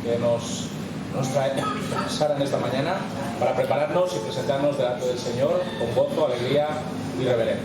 que nos trae Sara en esta mañana para prepararnos y presentarnos delante del Señor con gozo, alegría y reverencia.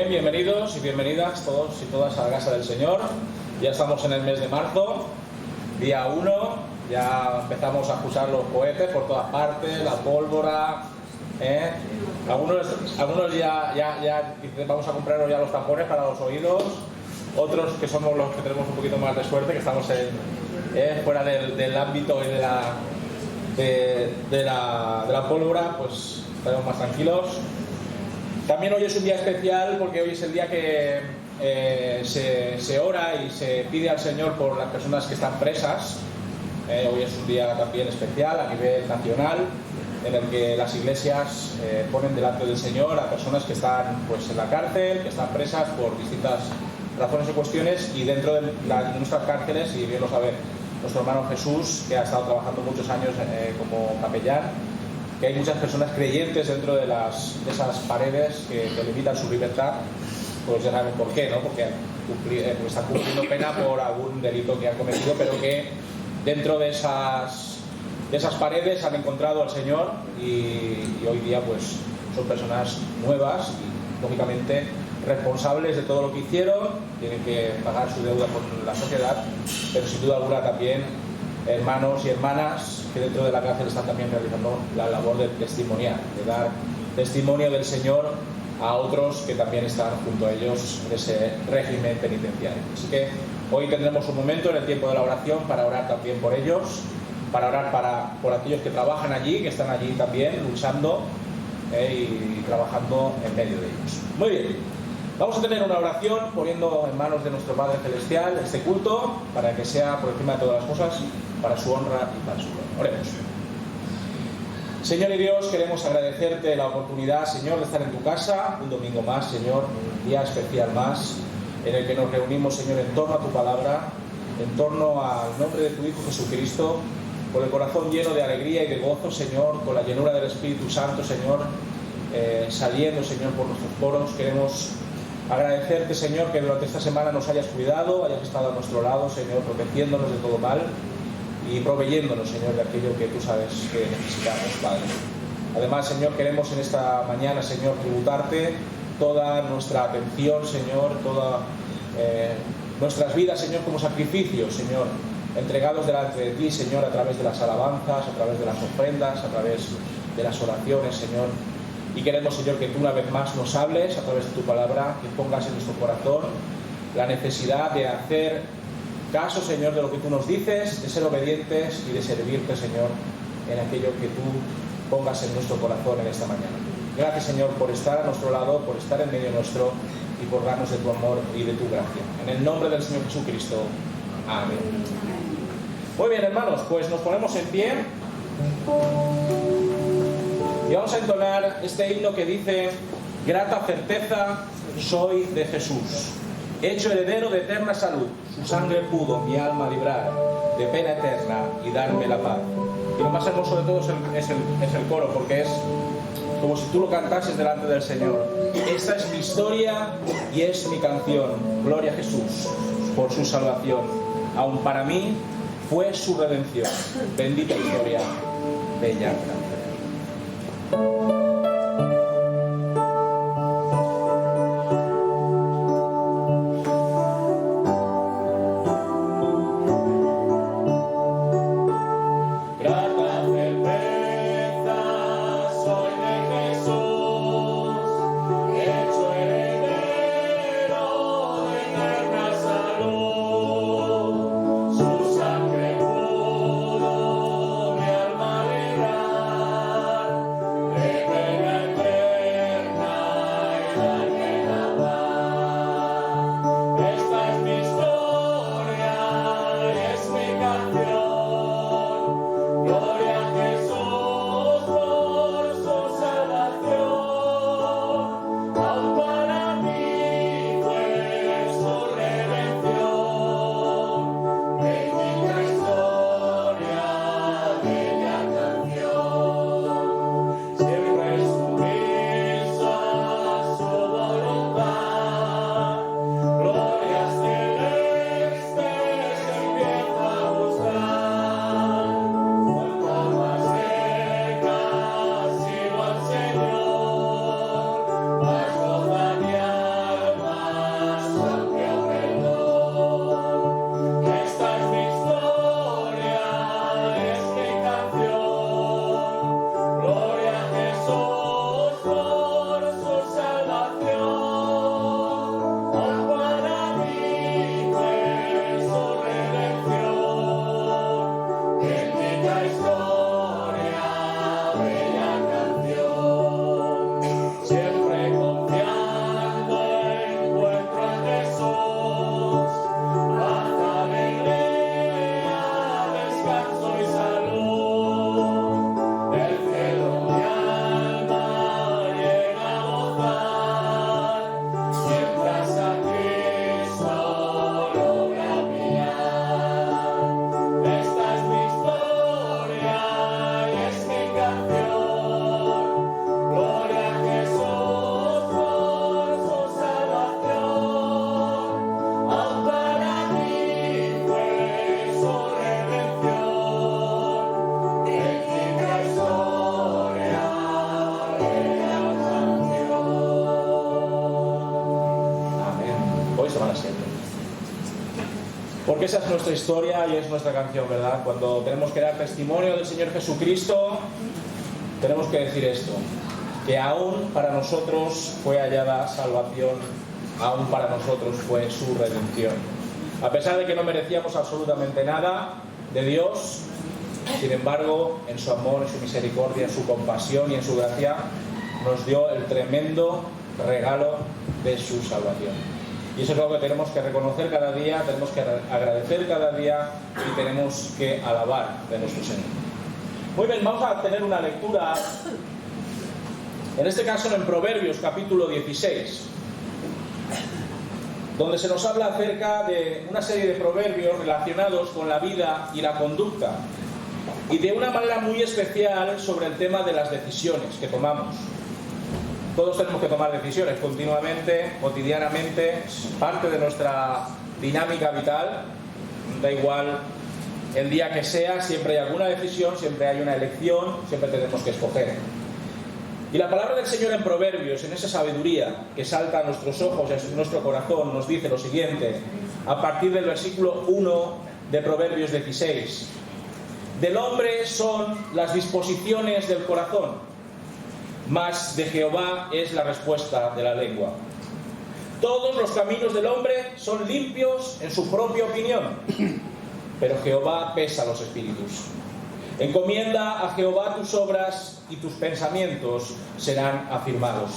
Bienvenidos y bienvenidas todos y todas a la casa del Señor. Ya estamos en el mes de marzo, día 1, ya empezamos a escuchar los cohetes por todas partes, la pólvora, algunos ya vamos a compraros ya los tambores para los oídos, otros que somos los que tenemos un poquito más de suerte, que estamos fuera del ámbito y de la pólvora, pues estaremos más tranquilos. También hoy es un día especial porque hoy es el día que se ora y se pide al Señor por las personas que están presas. Hoy es un día también especial a nivel nacional en el que las iglesias ponen delante del Señor a personas que están pues, en la cárcel, que están presas por distintas razones y cuestiones, y dentro de nuestras cárceles, y bien lo sabe nuestro hermano Jesús, que ha estado trabajando muchos años como capellán, que hay muchas personas creyentes dentro de esas paredes que limitan su libertad, pues ya saben por qué, ¿no? Porque están cumpliendo pena por algún delito que han cometido, pero que dentro de esas paredes han encontrado al Señor y hoy día pues son personas nuevas y lógicamente responsables de todo lo que hicieron, tienen que pagar su deuda con la sociedad, pero sin duda alguna también hermanos y hermanas que dentro de la cárcel están también realizando la labor de testimoniar, de dar testimonio del Señor a otros que también están junto a ellos en ese régimen penitenciario. Así que hoy tendremos un momento en el tiempo de la oración para orar también por ellos, para orar por aquellos que trabajan allí, que están allí también luchando y trabajando en medio de ellos. Muy bien. Vamos a tener una oración poniendo en manos de nuestro Padre Celestial este culto para que sea por encima de todas las cosas, para su honra y para su gloria. Oremos. Señor y Dios, queremos agradecerte la oportunidad, Señor, de estar en tu casa un domingo más, Señor, un día especial más, en el que nos reunimos, Señor, en torno a tu palabra, en torno al nombre de tu Hijo Jesucristo, con el corazón lleno de alegría y de gozo, Señor, con la llenura del Espíritu Santo, Señor, saliendo, Señor, por nuestros poros. Queremos agradecerte, Señor, que durante esta semana nos hayas cuidado, hayas estado a nuestro lado, Señor, protegiéndonos de todo mal y proveyéndonos, Señor, de aquello que tú sabes que necesitamos, Padre. Además, Señor, queremos en esta mañana, Señor, tributarte toda nuestra atención, Señor, todas nuestras vidas, Señor, como sacrificios, Señor, entregados delante de ti, Señor, a través de las alabanzas, a través de las ofrendas, a través de las oraciones, Señor. Y queremos, Señor, que tú una vez más nos hables a través de tu palabra, que pongas en nuestro corazón la necesidad de hacer caso, Señor, de lo que tú nos dices, de ser obedientes y de servirte, Señor, en aquello que tú pongas en nuestro corazón en esta mañana. Gracias, Señor, por estar a nuestro lado, por estar en medio nuestro y por darnos de tu amor y de tu gracia. En el nombre del Señor Jesucristo. Amén. Muy bien, hermanos, pues nos ponemos en pie. Y vamos a entonar este himno que dice: grata certeza soy de Jesús, hecho heredero de eterna salud. Su sangre pudo mi alma librar de pena eterna y darme la paz. Y lo más hermoso de todo es el coro, porque es como si tú lo cantases delante del Señor. Esta es mi historia y es mi canción. Gloria a Jesús por su salvación. Aun para mí fue su redención. Bendita historia, bella canción. Su sangre pudo mi alma librar. para siempre. Porque esa es nuestra historia y es nuestra canción, ¿verdad? Cuando tenemos que dar testimonio del Señor Jesucristo, tenemos que decir esto, que aún para nosotros fue hallada salvación, aún para nosotros fue su redención. A pesar de que no merecíamos absolutamente nada de Dios, sin embargo, en su amor, en su misericordia, en su compasión y en su gracia, nos dio el tremendo regalo de su salvación. Y eso es algo que tenemos que reconocer cada día, tenemos que agradecer cada día y tenemos que alabar de nuestro Señor. Muy bien, vamos a tener una lectura, en este caso en Proverbios capítulo 16, donde se nos habla acerca de una serie de proverbios relacionados con la vida y la conducta, y de una manera muy especial sobre el tema de las decisiones que tomamos. Todos tenemos que tomar decisiones continuamente, cotidianamente, es parte de nuestra dinámica vital, da igual el día que sea, siempre hay alguna decisión, siempre hay una elección, siempre tenemos que escoger. Y la palabra del Señor en Proverbios, en esa sabiduría que salta a nuestros ojos y a nuestro corazón, nos dice lo siguiente, a partir del versículo 1 de Proverbios 16. Del hombre son las disposiciones del corazón, mas de Jehová es la respuesta de la lengua. Todos los caminos del hombre son limpios en su propia opinión, pero Jehová pesa los espíritus. Encomienda a Jehová tus obras y tus pensamientos serán afirmados.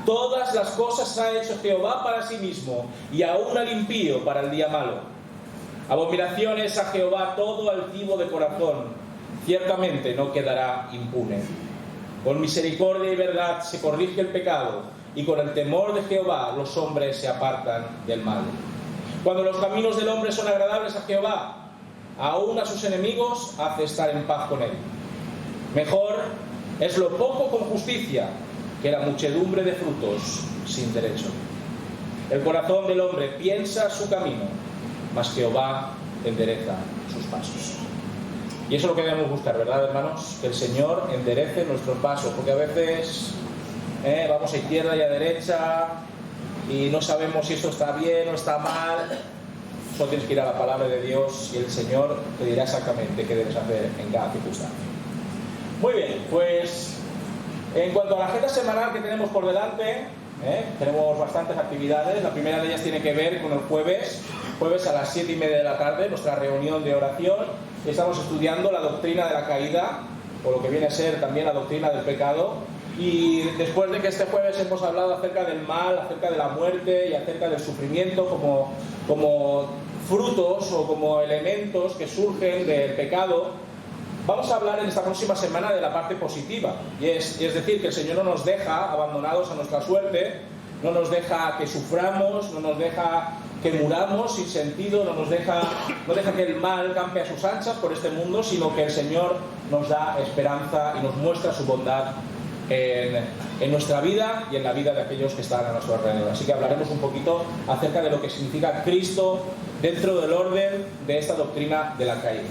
Todas las cosas ha hecho Jehová para sí mismo, y aún al impío para el día malo. Abominación es a Jehová todo altivo de corazón, ciertamente no quedará impune. Con misericordia y verdad se corrige el pecado, y con el temor de Jehová los hombres se apartan del mal. Cuando los caminos del hombre son agradables a Jehová, aún a sus enemigos hace estar en paz con él. Mejor es lo poco con justicia que la muchedumbre de frutos sin derecho. El corazón del hombre piensa su camino, mas Jehová endereza sus pasos. Y eso es lo que debemos buscar, ¿verdad, hermanos? Que el Señor enderece nuestros pasos, porque a veces vamos a izquierda y a derecha y no sabemos si esto está bien o está mal. Solo tienes que ir a la palabra de Dios y el Señor te dirá exactamente qué debes hacer en cada circunstancia. Muy bien, pues en cuanto a la agenda semanal que tenemos por delante, tenemos bastantes actividades. La primera de ellas tiene que ver con el jueves a las 7:30 de la tarde, nuestra reunión de oración. Estamos estudiando la doctrina de la caída, o lo que viene a ser también la doctrina del pecado. Y después de que este jueves hemos hablado acerca del mal, acerca de la muerte y acerca del sufrimiento como frutos o como elementos que surgen del pecado, vamos a hablar en esta próxima semana de la parte positiva. Y es decir, que el Señor no nos deja abandonados a nuestra suerte, no nos deja que suframos, no nos deja que muramos sin sentido, no deja que el mal campe a sus anchas por este mundo, sino que el Señor nos da esperanza y nos muestra su bondad en nuestra vida y en la vida de aquellos que están a nuestro alrededor. Así que hablaremos un poquito acerca de lo que significa Cristo dentro del orden de esta doctrina de la caída.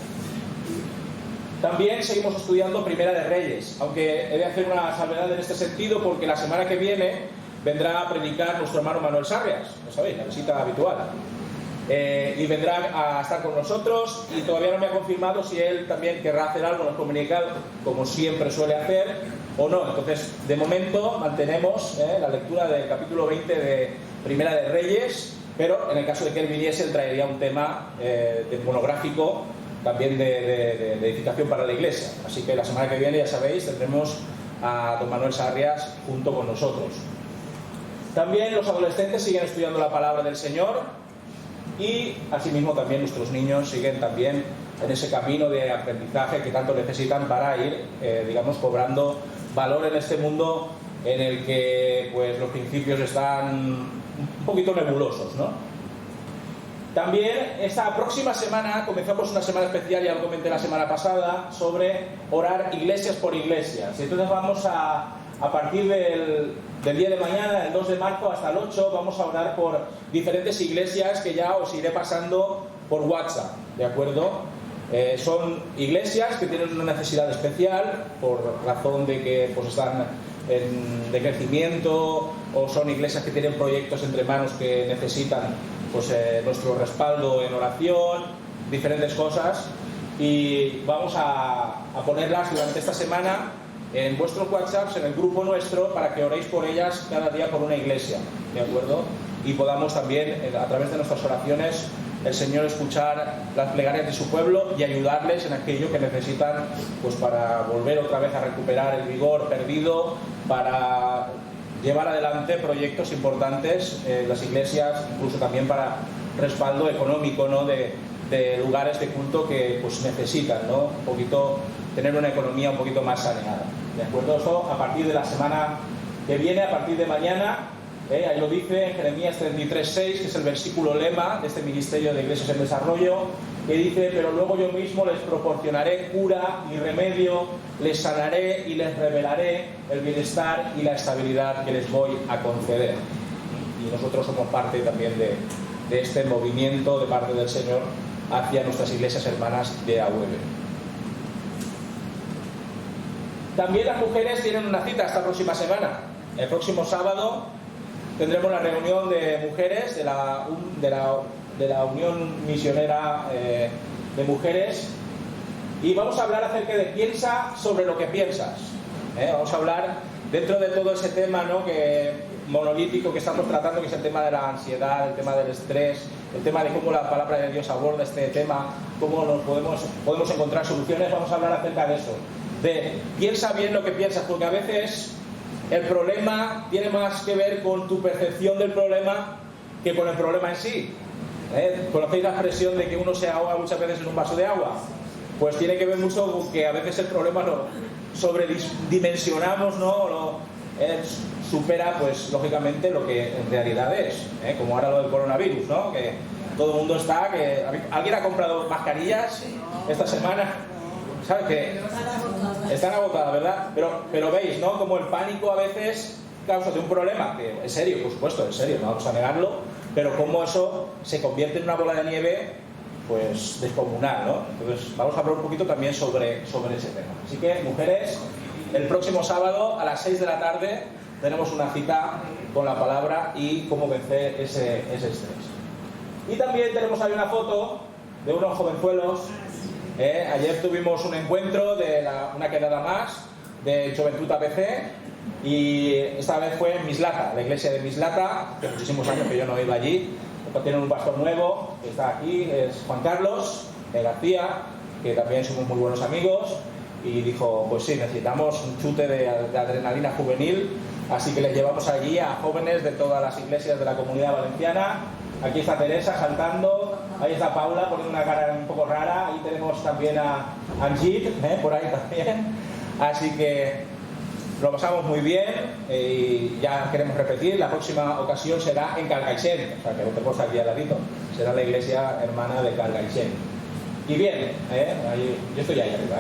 También seguimos estudiando Primera de Reyes, aunque he de hacer una salvedad en este sentido porque la semana que viene vendrá a predicar nuestro hermano Manuel Sarrias, lo sabéis, la visita habitual. Y vendrá a estar con nosotros y todavía no me ha confirmado si él también querrá hacer algo en el dominical, como siempre suele hacer, o no. Entonces, de momento mantenemos la lectura del capítulo 20 de Primera de Reyes, pero en el caso de que él viniese, él traería un tema de monográfico también de edificación para la iglesia. Así que la semana que viene, ya sabéis, tendremos a don Manuel Sarrias junto con nosotros. También los adolescentes siguen estudiando la palabra del Señor y asimismo también nuestros niños siguen también en ese camino de aprendizaje que tanto necesitan para ir, cobrando valor en este mundo en el que pues los principios están un poquito nebulosos, ¿no? También esta próxima semana comenzamos una semana especial, ya lo comenté la semana pasada, sobre orar iglesias por iglesias. Entonces vamos a partir del día de mañana, el 2 de marzo hasta el 8, vamos a orar por diferentes iglesias que ya os iré pasando por WhatsApp, ¿de acuerdo? Son iglesias que tienen una necesidad especial por razón de que pues están de crecimiento, o son iglesias que tienen proyectos entre manos que necesitan pues, nuestro respaldo en oración, diferentes cosas, y vamos a ponerlas durante esta semana en vuestros WhatsApps, en el grupo nuestro, para que oréis por ellas cada día por una iglesia, ¿de acuerdo? Y podamos también, a través de nuestras oraciones, el Señor escuchar las plegarias de su pueblo y ayudarles en aquello que necesitan, pues para volver otra vez a recuperar el vigor perdido, para llevar adelante proyectos importantes en las iglesias, incluso también para respaldo económico, ¿no? de lugares de culto que pues necesitan, ¿no? Un poquito, tener una economía un poquito más saneada, ¿de acuerdo? Esto a partir de la semana que viene, a partir de mañana, ahí lo dice en Jeremías 33:6, que es el versículo lema de este Ministerio de Iglesias en Desarrollo, que dice: pero luego yo mismo les proporcionaré cura y remedio, les sanaré y les revelaré el bienestar y la estabilidad que les voy a conceder. Y nosotros somos parte también de este movimiento de parte del Señor hacia nuestras iglesias hermanas de AUB. También las mujeres tienen una cita esta próxima semana. El próximo sábado tendremos la reunión de mujeres de la Unión Misionera de Mujeres, y vamos a hablar acerca de piensa sobre lo que piensas. Vamos a hablar dentro de todo ese tema, ¿no?, monolítico que estamos tratando, que es el tema de la ansiedad, el tema del estrés, el tema de cómo la palabra de Dios aborda este tema, cómo nos podemos encontrar soluciones. Vamos a hablar acerca de eso, de piensa bien lo que piensas, porque a veces el problema tiene más que ver con tu percepción del problema que con el problema en sí. ¿Conocéis la expresión de que uno se ahoga muchas veces en un vaso de agua? Pues tiene que ver mucho con que a veces el problema lo sobredimensionamos, ¿no? Supera, pues lógicamente, lo que en realidad es, como ahora lo del coronavirus, ¿no? Que todo el mundo está, que ¿alguien ha comprado mascarillas esta semana? ¿Sabes? Que están agotadas, ¿verdad? Pero veis, ¿no?, como el pánico a veces causa de un problema, que es serio, por supuesto, es serio, no vamos a negarlo, pero como eso se convierte en una bola de nieve, pues descomunal, ¿no? Entonces vamos a hablar un poquito también sobre ese tema. Así que, mujeres, el próximo sábado a las 6 de la tarde tenemos una cita con la palabra y cómo vencer ese estrés. Y también tenemos ahí una foto de unos jovenzuelos. Ayer tuvimos un encuentro de una quedada más de Juventud APC, y esta vez fue en Mislata, la iglesia de Mislata, que muchísimos años que yo no iba allí. Tienen un pastor nuevo que está aquí, es Juan Carlos García, que también somos muy buenos amigos, y dijo, pues sí, necesitamos un chute de adrenalina juvenil, así que les llevamos allí a jóvenes de todas las iglesias de la Comunidad Valenciana. Aquí está Teresa saltando, ahí está Paula poniendo una cara un poco rara, ahí tenemos también a Anjit, por ahí también, así que lo pasamos muy bien, y ya queremos repetir, la próxima ocasión será en Calgaixent, o sea que lo tenemos aquí al ladito, será la iglesia hermana de Calgaixent. Y bien, ahí, yo estoy ahí arriba,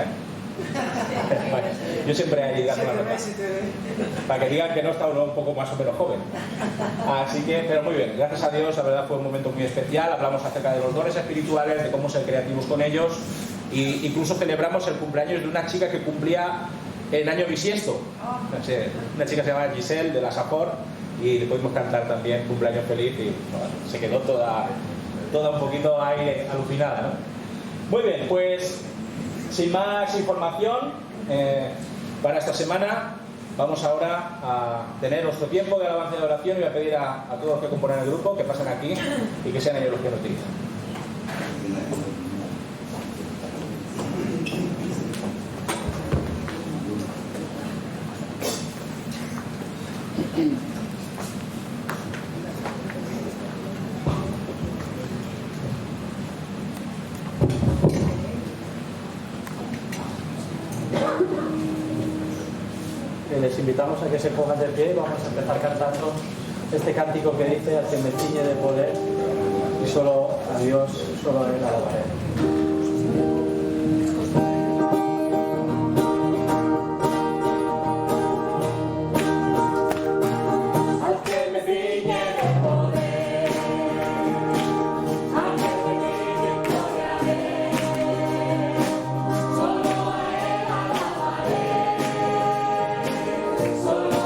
Bueno, yo siempre ahí dando la nota, para que digan que no está uno un poco más o menos joven. Así que, pero muy bien, gracias a Dios, la verdad fue un momento muy especial. Hablamos acerca de los dones espirituales, de cómo ser creativos con ellos, e incluso celebramos el cumpleaños de una chica que cumplía en año bisiesto. Una chica se llama Giselle, de la Safor, y le pudimos cantar también cumpleaños feliz, y bueno, se quedó toda un poquito ahí alucinada, ¿no? Muy bien, pues sin más información para esta semana, vamos ahora a tener nuestro tiempo de alabanza y de oración, y voy a pedir a todos los que componen el grupo que pasen aquí y que sean ellos los que lo utilicen. Les invitamos a que se pongan de pie. Vamos a empezar cantando este cántico que dice: al que me ciñe de poder, y solo a Dios, solo a Él alabaré. Solo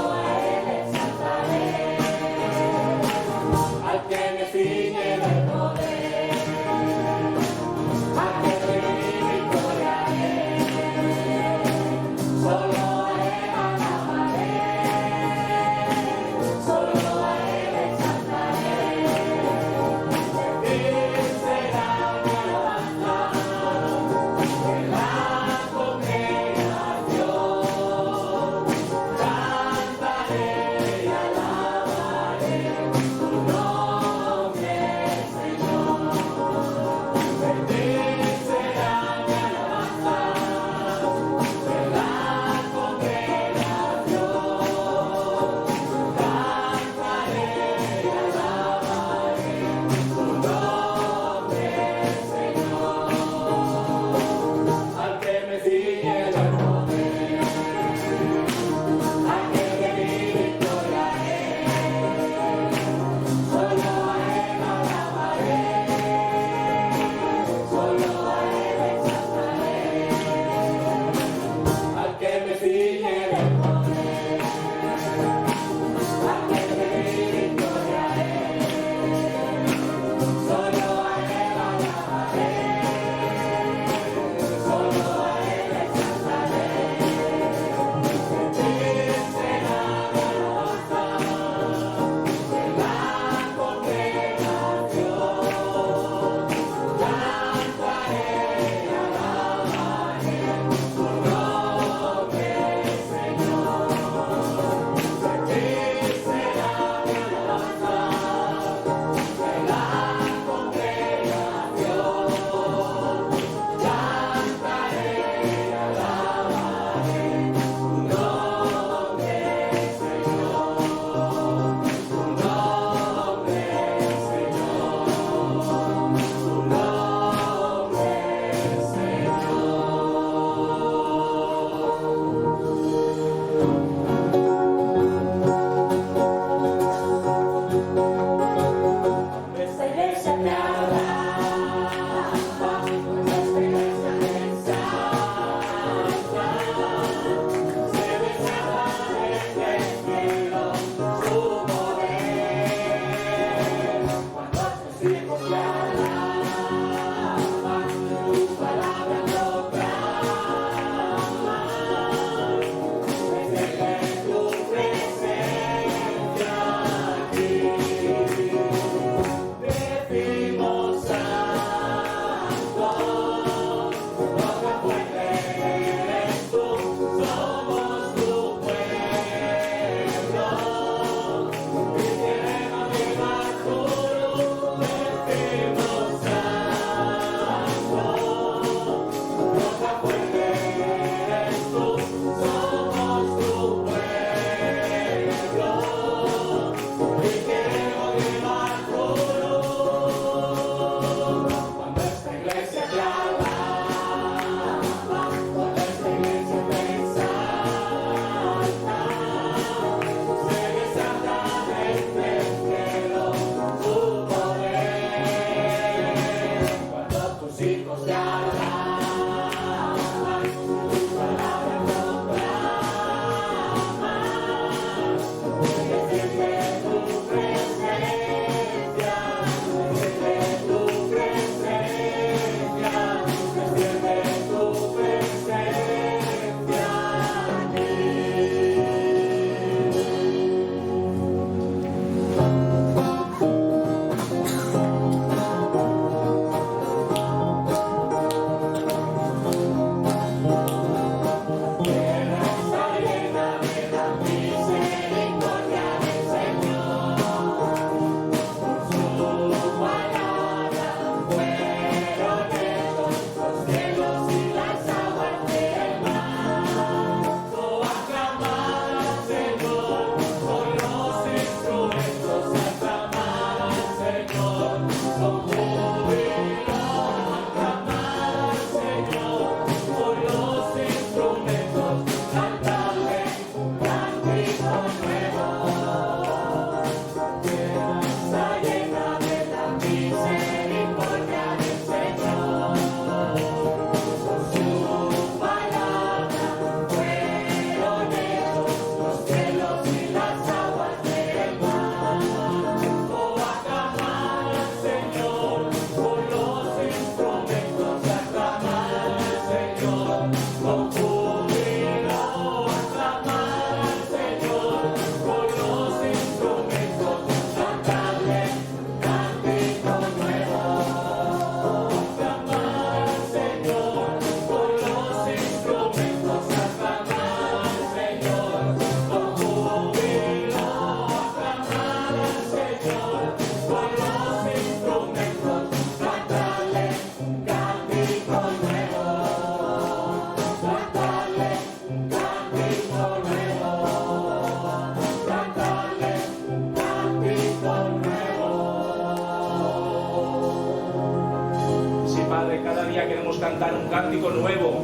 Cantar un cántico nuevo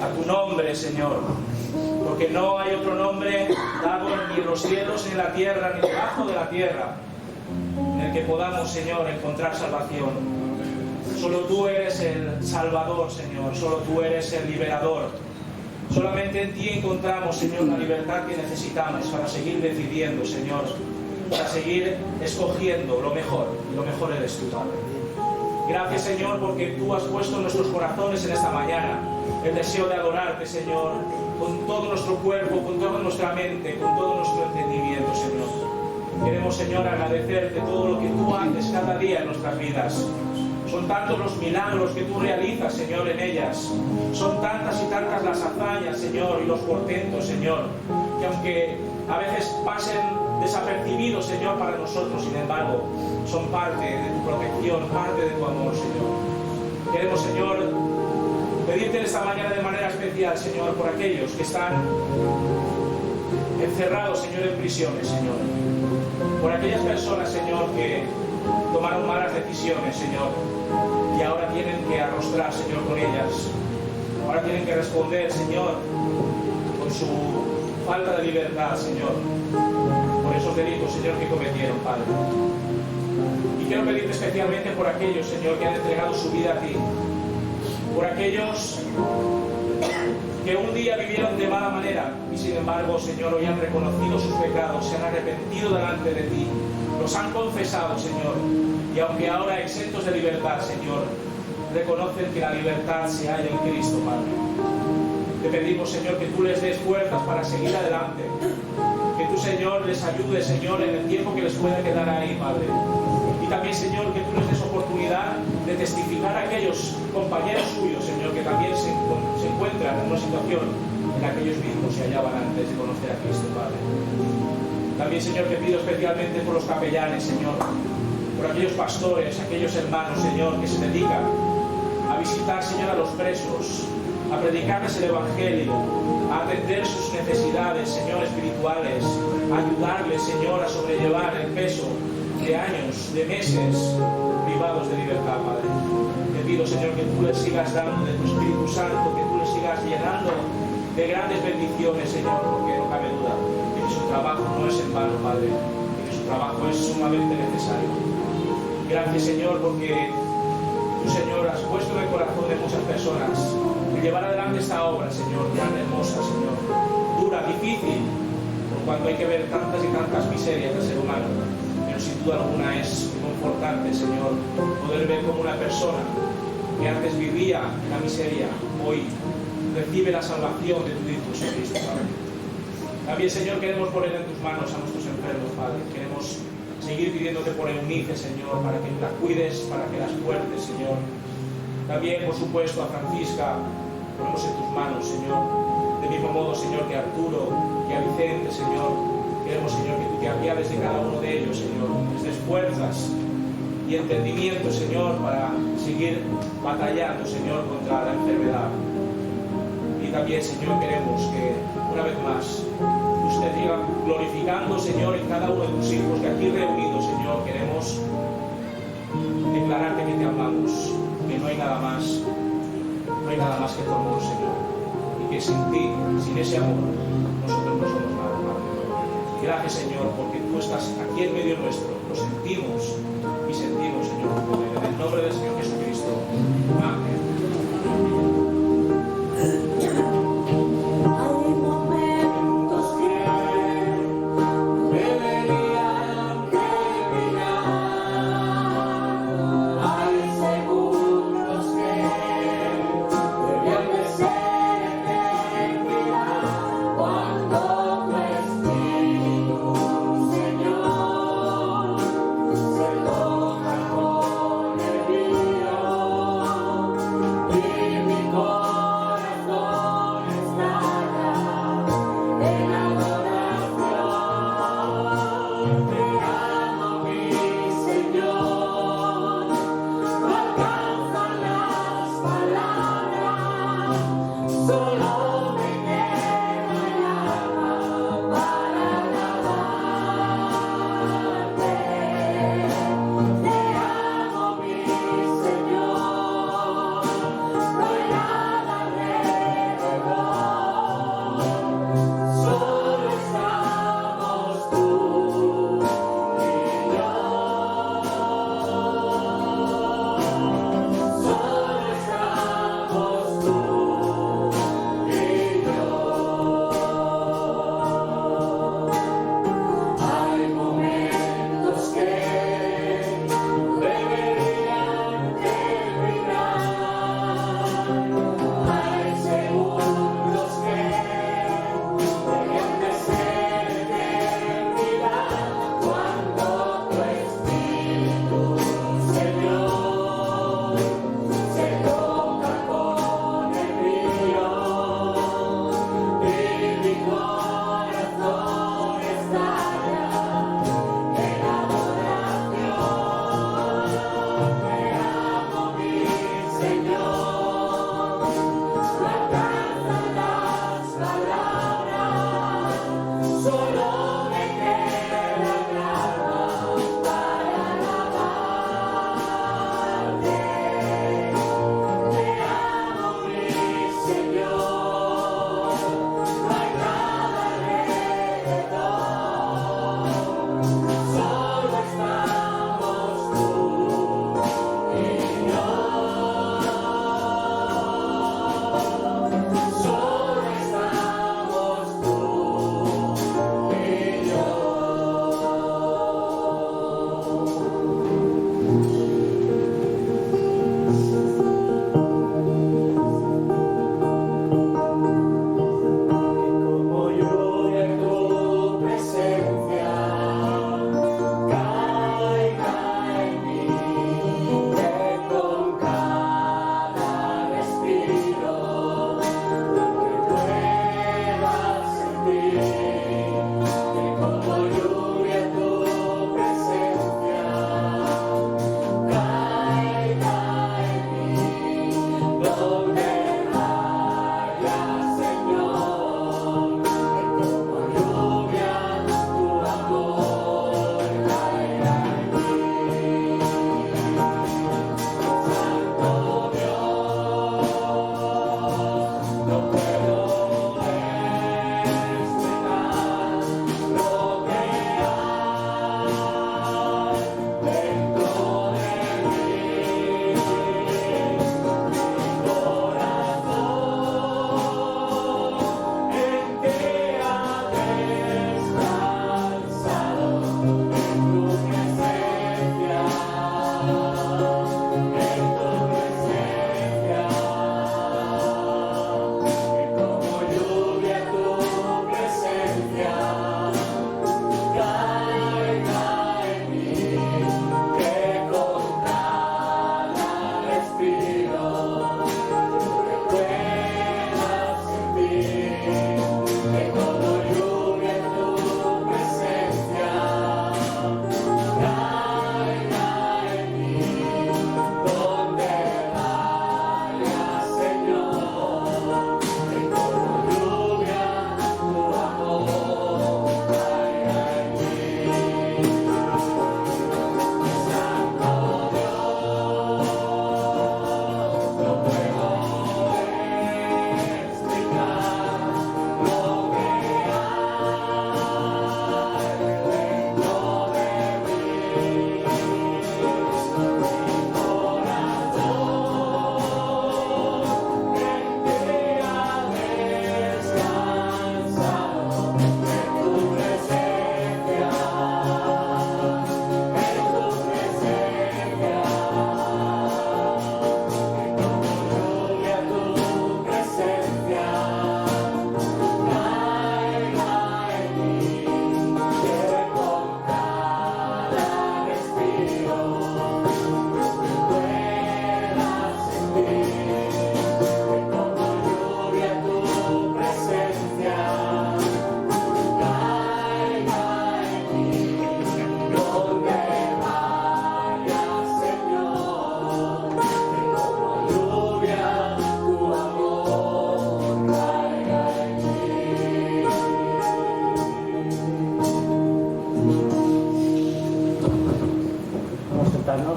a tu nombre, Señor, porque no hay otro nombre dado ni en los cielos, ni en la tierra, ni debajo de la tierra, en el que podamos, Señor, encontrar salvación. Solo tú eres el Salvador, Señor, solo tú eres el liberador. Solamente en ti encontramos, Señor, la libertad que necesitamos para seguir decidiendo, Señor, para seguir escogiendo lo mejor, y lo mejor eres tú, Padre. Gracias, Señor, porque tú has puesto en nuestros corazones en esta mañana el deseo de adorarte, Señor, con todo nuestro cuerpo, con toda nuestra mente, con todo nuestro entendimiento, Señor. Queremos, Señor, agradecerte todo lo que tú haces cada día en nuestras vidas. Son tantos los milagros que tú realizas, Señor, en ellas. Son tantas y tantas las hazañas, Señor, y los portentos, Señor, que aunque a veces pasen desapercibidos, Señor, para nosotros, sin embargo, son parte de tu protección, parte de tu amor, Señor. Queremos, Señor, pedirte esta mañana de manera especial, Señor, por aquellos que están encerrados, Señor, en prisiones, Señor. Por aquellas personas, Señor, que tomaron malas decisiones, Señor, y ahora tienen que arrostrar, Señor, con ellas. Ahora tienen que responder, Señor, con su falta de libertad, Señor, por esos delitos, Señor, que cometieron, Padre. Y quiero pedirte especialmente por aquellos, Señor, que han entregado su vida a ti, por aquellos que un día vivieron de mala manera y sin embargo, Señor, hoy han reconocido sus pecados, se han arrepentido delante de ti, los han confesado, Señor, y aunque ahora exentos de libertad, Señor, reconocen que la libertad se halla en Cristo, Padre. Te pedimos, Señor, que tú les des fuerzas para seguir adelante, que tú, Señor, les ayudes, Señor, en el tiempo que les pueda quedar ahí, Padre. Y también, Señor, que tú les des oportunidad de testificar a aquellos compañeros suyos, Señor, que también se encuentran en una situación en la que ellos mismos se hallaban antes de conocer a Cristo, Padre. También, Señor, te pido especialmente por los capellanes, Señor, por aquellos pastores, aquellos hermanos, Señor, que se dedican a visitar, Señor, a los presos, a predicarles el Evangelio, a atender sus necesidades, Señor, espirituales, a ayudarles, Señor, a sobrellevar el peso de años, de meses privados de libertad, Padre. Te pido, Señor, que tú les sigas dando de tu Espíritu Santo, que tú les sigas llenando de grandes bendiciones, Señor, porque no cabe duda de que su trabajo no es en vano, Padre, de que su trabajo es sumamente necesario. Gracias, Señor, porque tú, Señor, has puesto en el corazón de muchas personas el llevar adelante esta obra, Señor, tan hermosa, Señor, dura, difícil, por cuanto hay que ver tantas y tantas miserias del ser humano, pero sin duda alguna es confortante, Señor, poder ver como una persona que antes vivía en la miseria, hoy recibe la salvación de tu Hijo Jesucristo, Padre. También, Señor, queremos poner en tus manos a nuestros enfermos, Padre. Queremos seguir pidiéndote por Eunice, Señor, para que la cuides, para que las fuertes, Señor. También, por supuesto, a Francisca ponemos en tus manos, Señor. Del mismo modo, Señor, que a Arturo, que a Vicente, Señor. Queremos, Señor, que tú te apiades de cada uno de ellos, Señor. Les des fuerzas y entendimiento, Señor, para seguir batallando, Señor, contra la enfermedad. Y también, Señor, queremos que, una vez más, usted siga glorificando, Señor, en cada uno de tus hijos que aquí reunidos, Señor, queremos declararte que te amamos, que no hay nada más que tu amor, Señor, y que sin ti, sin ese amor, nosotros no somos nada, Padre. Gracias, Señor, porque tú estás aquí en medio nuestro. Lo sentimos y sentimos, Señor, tu poder. En el nombre del Señor Jesucristo. Amén. Hay momentos que deberían terminar. Hay segundos que debían de ser eternidad. Cuando tu Espíritu, Señor, se toca con el mío.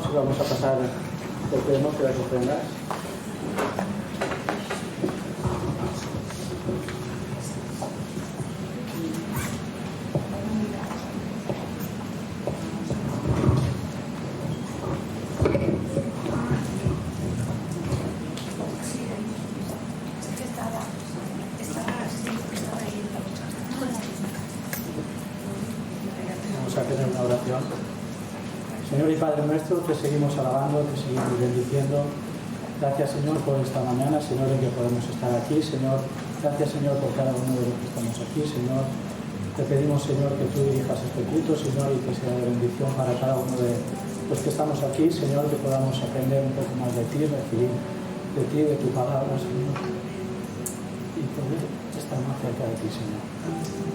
hermanos, y vamos a pasar lo que vemos que las ofrendas. Vamos a tener una oración. Señor y Padre nuestro, te seguimos alabando, te seguimos bendiciendo. Gracias, Señor, por esta mañana, Señor, en que podemos estar aquí. Señor, gracias, Señor, por cada uno de los que estamos aquí. Señor, te pedimos, Señor, que tú dirijas este culto, Señor, y que sea de bendición para cada uno de los que estamos aquí. Señor, que podamos aprender un poco más de ti, recibir de ti, de tu palabra, Señor, y poder estar más cerca de ti, Señor.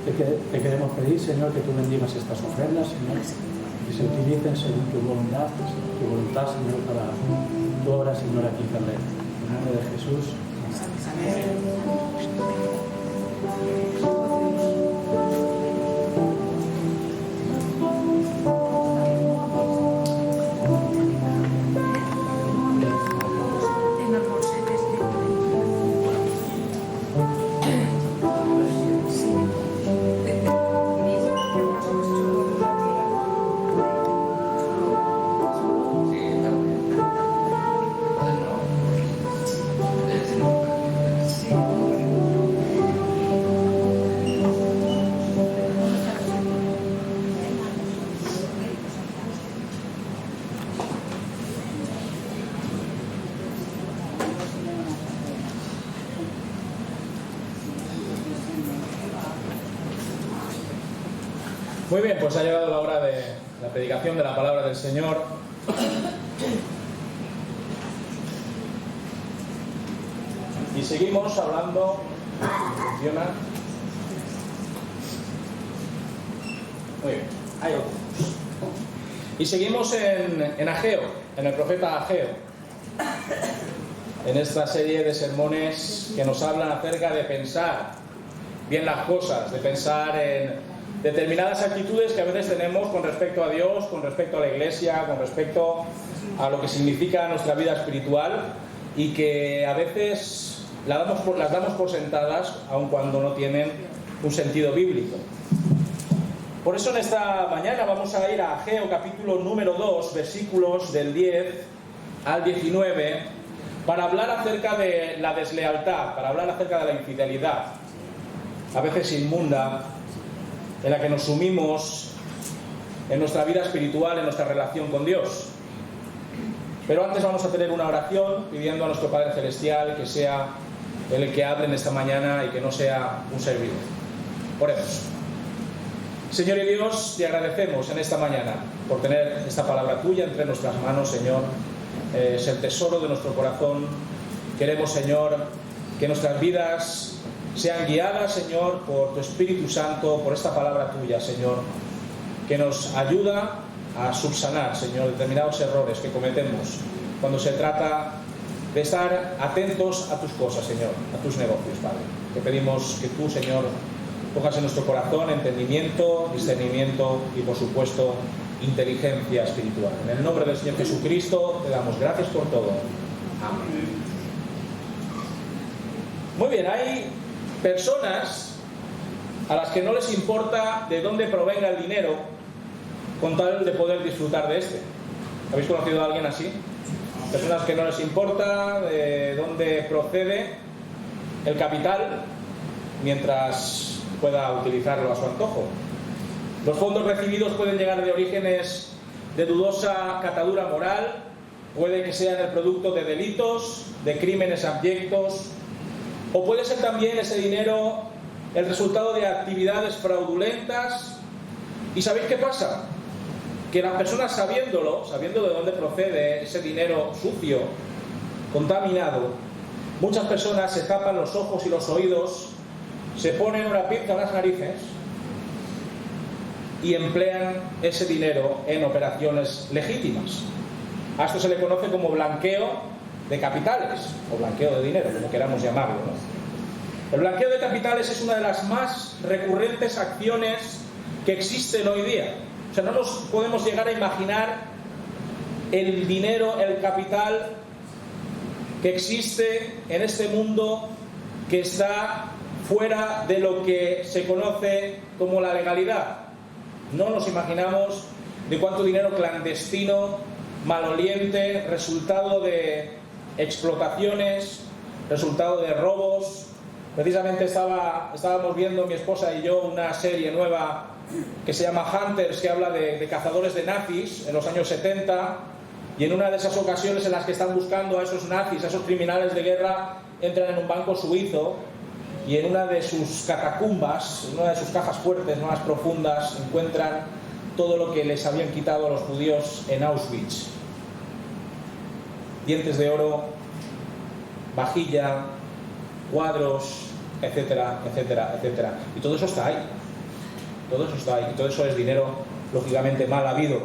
Te queremos pedir, Señor, que tú bendigas estas ofrendas, Señor, que se utilicen según tu voluntad, Señor, para tu obra, Señor, aquí en Calder. En nombre de Jesús. Muy bien, pues ha llegado la hora de la predicación de la palabra del Señor. Y seguimos hablando. ¿Funciona? Muy bien, ahí lo tenemos. Y seguimos en Ageo, en el profeta Ageo, en esta serie de sermones que nos hablan acerca de pensar bien las cosas, de pensar en determinadas actitudes que a veces tenemos con respecto a Dios, con respecto a la Iglesia, con respecto a lo que significa nuestra vida espiritual, y que a veces las damos por sentadas, aun cuando no tienen un sentido bíblico. Por eso en esta mañana vamos a ir a Ageo capítulo número 2, versículos del 10 al 19, para hablar acerca de la deslealtad, para hablar acerca de la infidelidad, a veces inmunda, en la que nos sumimos en nuestra vida espiritual, en nuestra relación con Dios. Pero antes vamos a tener una oración pidiendo a nuestro Padre Celestial que sea Él el que hable en esta mañana y que no sea un servidor. Oremos. Señor y Dios, te agradecemos en esta mañana por tener esta palabra tuya entre nuestras manos, Señor. Es el tesoro de nuestro corazón. Queremos, Señor, que nuestras vidas sean guiadas, Señor, por tu Espíritu Santo, por esta palabra tuya, Señor, que nos ayuda a subsanar, Señor, determinados errores que cometemos cuando se trata de estar atentos a tus cosas, Señor, a tus negocios, Padre. Te pedimos que tú, Señor, pongas en nuestro corazón entendimiento, discernimiento y, por supuesto, inteligencia espiritual. En el nombre del Señor Jesucristo te damos gracias por todo. Amén. Muy bien, hay personas a las que no les importa de dónde provenga el dinero con tal de poder disfrutar de este. ¿Habéis conocido a alguien así? Personas que no les importa de dónde procede el capital mientras pueda utilizarlo a su antojo. Los fondos recibidos pueden llegar de orígenes de dudosa catadura moral, puede que sean el producto de delitos, de crímenes abyectos, o puede ser también ese dinero el resultado de actividades fraudulentas. ¿Y sabéis qué pasa? Que las personas, sabiendo de dónde procede ese dinero sucio, contaminado, muchas personas se tapan los ojos y los oídos, se ponen una pinza en las narices y emplean ese dinero en operaciones legítimas. A esto se le conoce como blanqueo de capitales, o blanqueo de dinero, como queramos llamarlo, ¿no? El blanqueo de capitales es una de las más recurrentes acciones que existen hoy día. O sea, no nos podemos llegar a imaginar el dinero, el capital que existe en este mundo que está fuera de lo que se conoce como la legalidad. No nos imaginamos de cuánto dinero clandestino, maloliente, resultado de explotaciones, resultado de robos. Precisamente estábamos viendo mi esposa y yo una serie nueva que se llama Hunters, que habla de cazadores de nazis en los años 70, y en una de esas ocasiones en las que están buscando a esos nazis, a esos criminales de guerra, entran en un banco suizo y en una de sus catacumbas, en una de sus cajas fuertes más profundas, encuentran todo lo que les habían quitado a los judíos en Auschwitz: dientes de oro, vajilla, cuadros, etcétera, etcétera, etcétera. Y todo eso está ahí. Todo eso está ahí. Y todo eso es dinero, lógicamente, mal habido.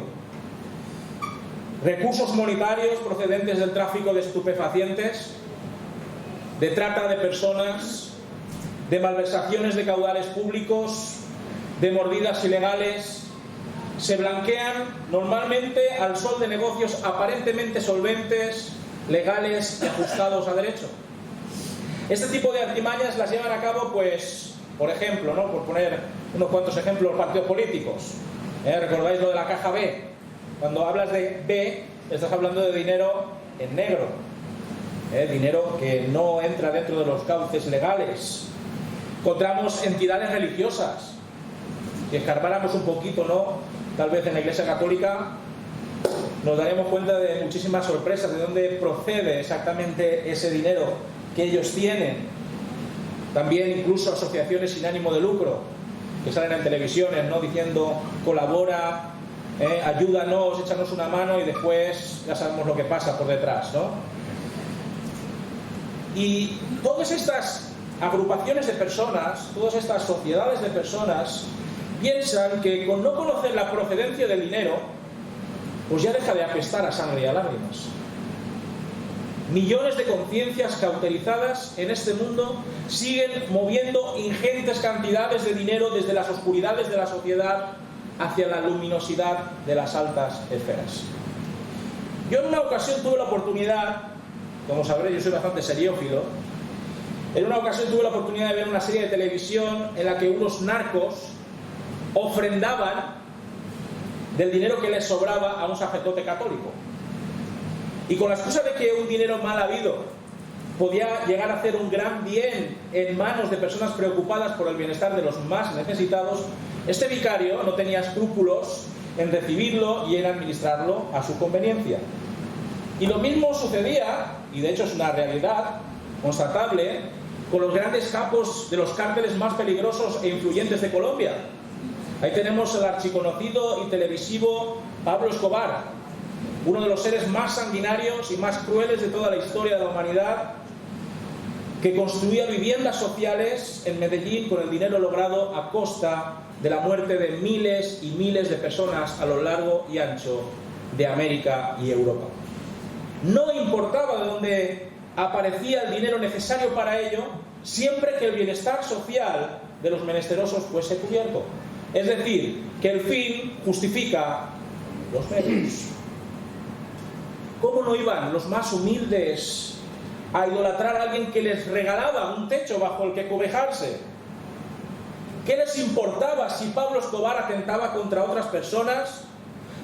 Recursos monetarios procedentes del tráfico de estupefacientes, de trata de personas, de malversaciones de caudales públicos, de mordidas ilegales, se blanquean normalmente al sol de negocios aparentemente solventes, legales y ajustados a derecho. Este tipo de artimañas las llevan a cabo, pues, por ejemplo, ¿no?, por poner unos cuantos ejemplos, partidos políticos. ¿Recordáis lo de la caja B? Cuando hablas de B, estás hablando de dinero en negro, dinero que no entra dentro de los cauces legales. Encontramos entidades religiosas. Si escarbáramos un poquito, ¿no?, tal vez en la Iglesia Católica, nos daremos cuenta de muchísimas sorpresas, de dónde procede exactamente ese dinero que ellos tienen. También incluso asociaciones sin ánimo de lucro que salen en televisiones, ¿no?, diciendo colabora, ayúdanos, échanos una mano, y después ya sabemos lo que pasa por detrás, ¿no? Y todas estas agrupaciones de personas, todas estas sociedades de personas piensan que con no conocer la procedencia del dinero, pues ya deja de apestar a sangre y a lágrimas. Millones de conciencias cauterizadas en este mundo siguen moviendo ingentes cantidades de dinero desde las oscuridades de la sociedad hacia la luminosidad de las altas esferas. Yo en una ocasión tuve la oportunidad, como sabréis, yo soy bastante seriófilo, en una ocasión tuve la oportunidad de ver una serie de televisión en la que unos narcos ofrendaban del dinero que les sobraba a un sacerdote católico. Y con la excusa de que un dinero mal habido podía llegar a hacer un gran bien en manos de personas preocupadas por el bienestar de los más necesitados, este vicario no tenía escrúpulos en recibirlo y en administrarlo a su conveniencia. Y lo mismo sucedía, y de hecho es una realidad constatable, con los grandes capos de los cárteles más peligrosos e influyentes de Colombia. Ahí tenemos al archiconocido y televisivo Pablo Escobar, uno de los seres más sanguinarios y más crueles de toda la historia de la humanidad, que construía viviendas sociales en Medellín con el dinero logrado a costa de la muerte de miles y miles de personas a lo largo y ancho de América y Europa. No importaba de dónde aparecía el dinero necesario para ello, siempre que el bienestar social de los menesterosos fuese cubierto. Es decir, que el fin justifica los medios. ¿Cómo no iban los más humildes a idolatrar a alguien que les regalaba un techo bajo el que cobijarse? ¿Qué les importaba si Pablo Escobar atentaba contra otras personas?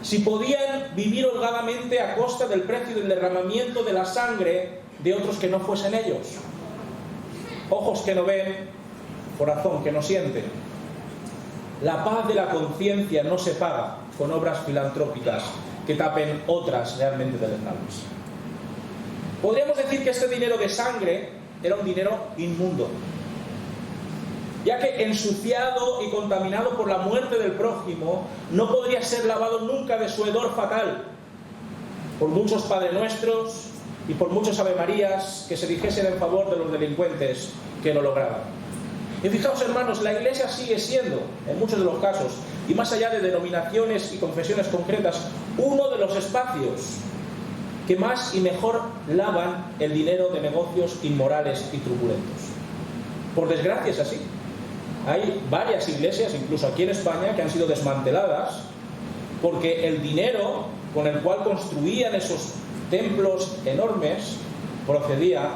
Si podían vivir holgadamente a costa del precio del derramamiento de la sangre de otros que no fuesen ellos. Ojos que no ven, corazón que no siente. La paz de la conciencia no se paga con obras filantrópicas que tapen otras realmente deleznables. Podríamos decir que este dinero de sangre era un dinero inmundo, ya que ensuciado y contaminado por la muerte del prójimo, no podría ser lavado nunca de su hedor fatal por muchos Padre Nuestros y por muchos Ave Marías que se dijesen en favor de los delincuentes que lo lograban. Y fijaos, hermanos, la Iglesia sigue siendo, en muchos de los casos, y más allá de denominaciones y confesiones concretas, uno de los espacios que más y mejor lavan el dinero de negocios inmorales y truculentos. Por desgracia es así. Hay varias iglesias, incluso aquí en España, que han sido desmanteladas porque el dinero con el cual construían esos templos enormes procedía,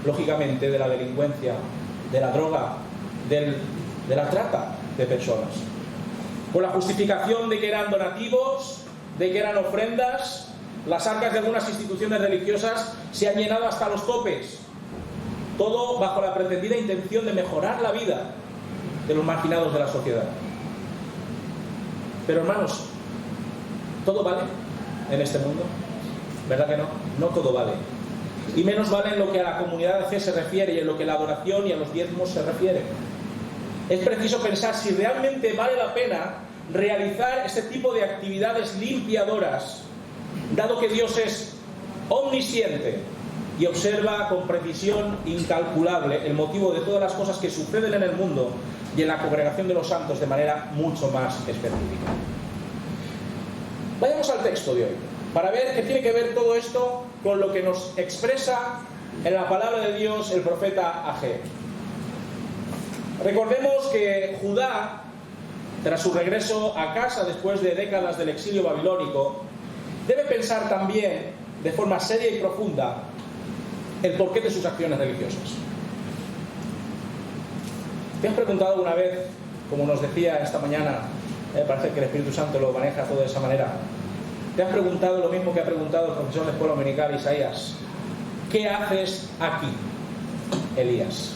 lógicamente, de la delincuencia, de la droga, de la trata de personas. Con la justificación de que eran donativos, de que eran ofrendas, las arcas de algunas instituciones religiosas se han llenado hasta los topes. Todo bajo la pretendida intención de mejorar la vida de los marginados de la sociedad. Pero hermanos, ¿todo vale en este mundo? ¿Verdad que no? No todo vale. Y menos vale en lo que a la comunidad de fe se refiere y en lo que a la adoración y a los diezmos se refiere. Es preciso pensar si realmente vale la pena realizar este tipo de actividades limpiadoras, dado que Dios es omnisciente y observa con precisión incalculable el motivo de todas las cosas que suceden en el mundo y en la congregación de los santos de manera mucho más específica. Vayamos al texto de hoy, para ver qué tiene que ver todo esto con lo que nos expresa en la palabra de Dios el profeta Ageo. Recordemos que Judá, tras su regreso a casa después de décadas del exilio babilónico, debe pensar también, de forma seria y profunda, el porqué de sus acciones religiosas. ¿Te has preguntado alguna vez, como nos decía esta mañana, parece que el Espíritu Santo lo maneja todo de esa manera, te has preguntado lo mismo que ha preguntado el profesor de escuela dominical Isaías: ¿qué haces aquí, Elías?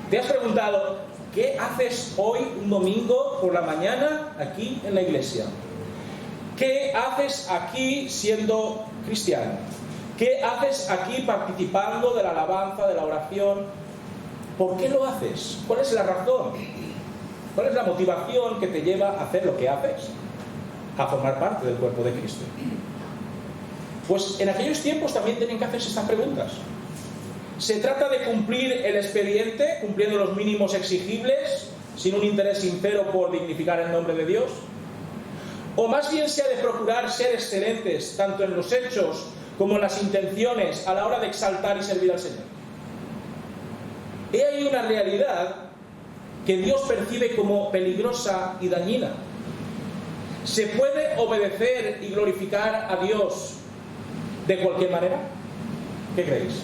¿Te has preguntado qué haces hoy, un domingo por la mañana, aquí en la iglesia? ¿Qué haces aquí siendo cristiano? ¿Qué haces aquí participando de la alabanza, de la oración? ¿Por qué lo haces? ¿Cuál es la razón? ¿Cuál es la motivación que te lleva a hacer lo que haces? A formar parte del cuerpo de Cristo. Pues en aquellos tiempos también tienen que hacerse estas preguntas. ¿Se trata de cumplir el expediente, cumpliendo los mínimos exigibles, sin un interés sincero por dignificar el nombre de Dios? ¿O más bien se ha de procurar ser excelentes, tanto en los hechos como en las intenciones, a la hora de exaltar y servir al Señor? He ahí una realidad que Dios percibe como peligrosa y dañina. ¿Se puede obedecer y glorificar a Dios de cualquier manera? ¿Qué creéis?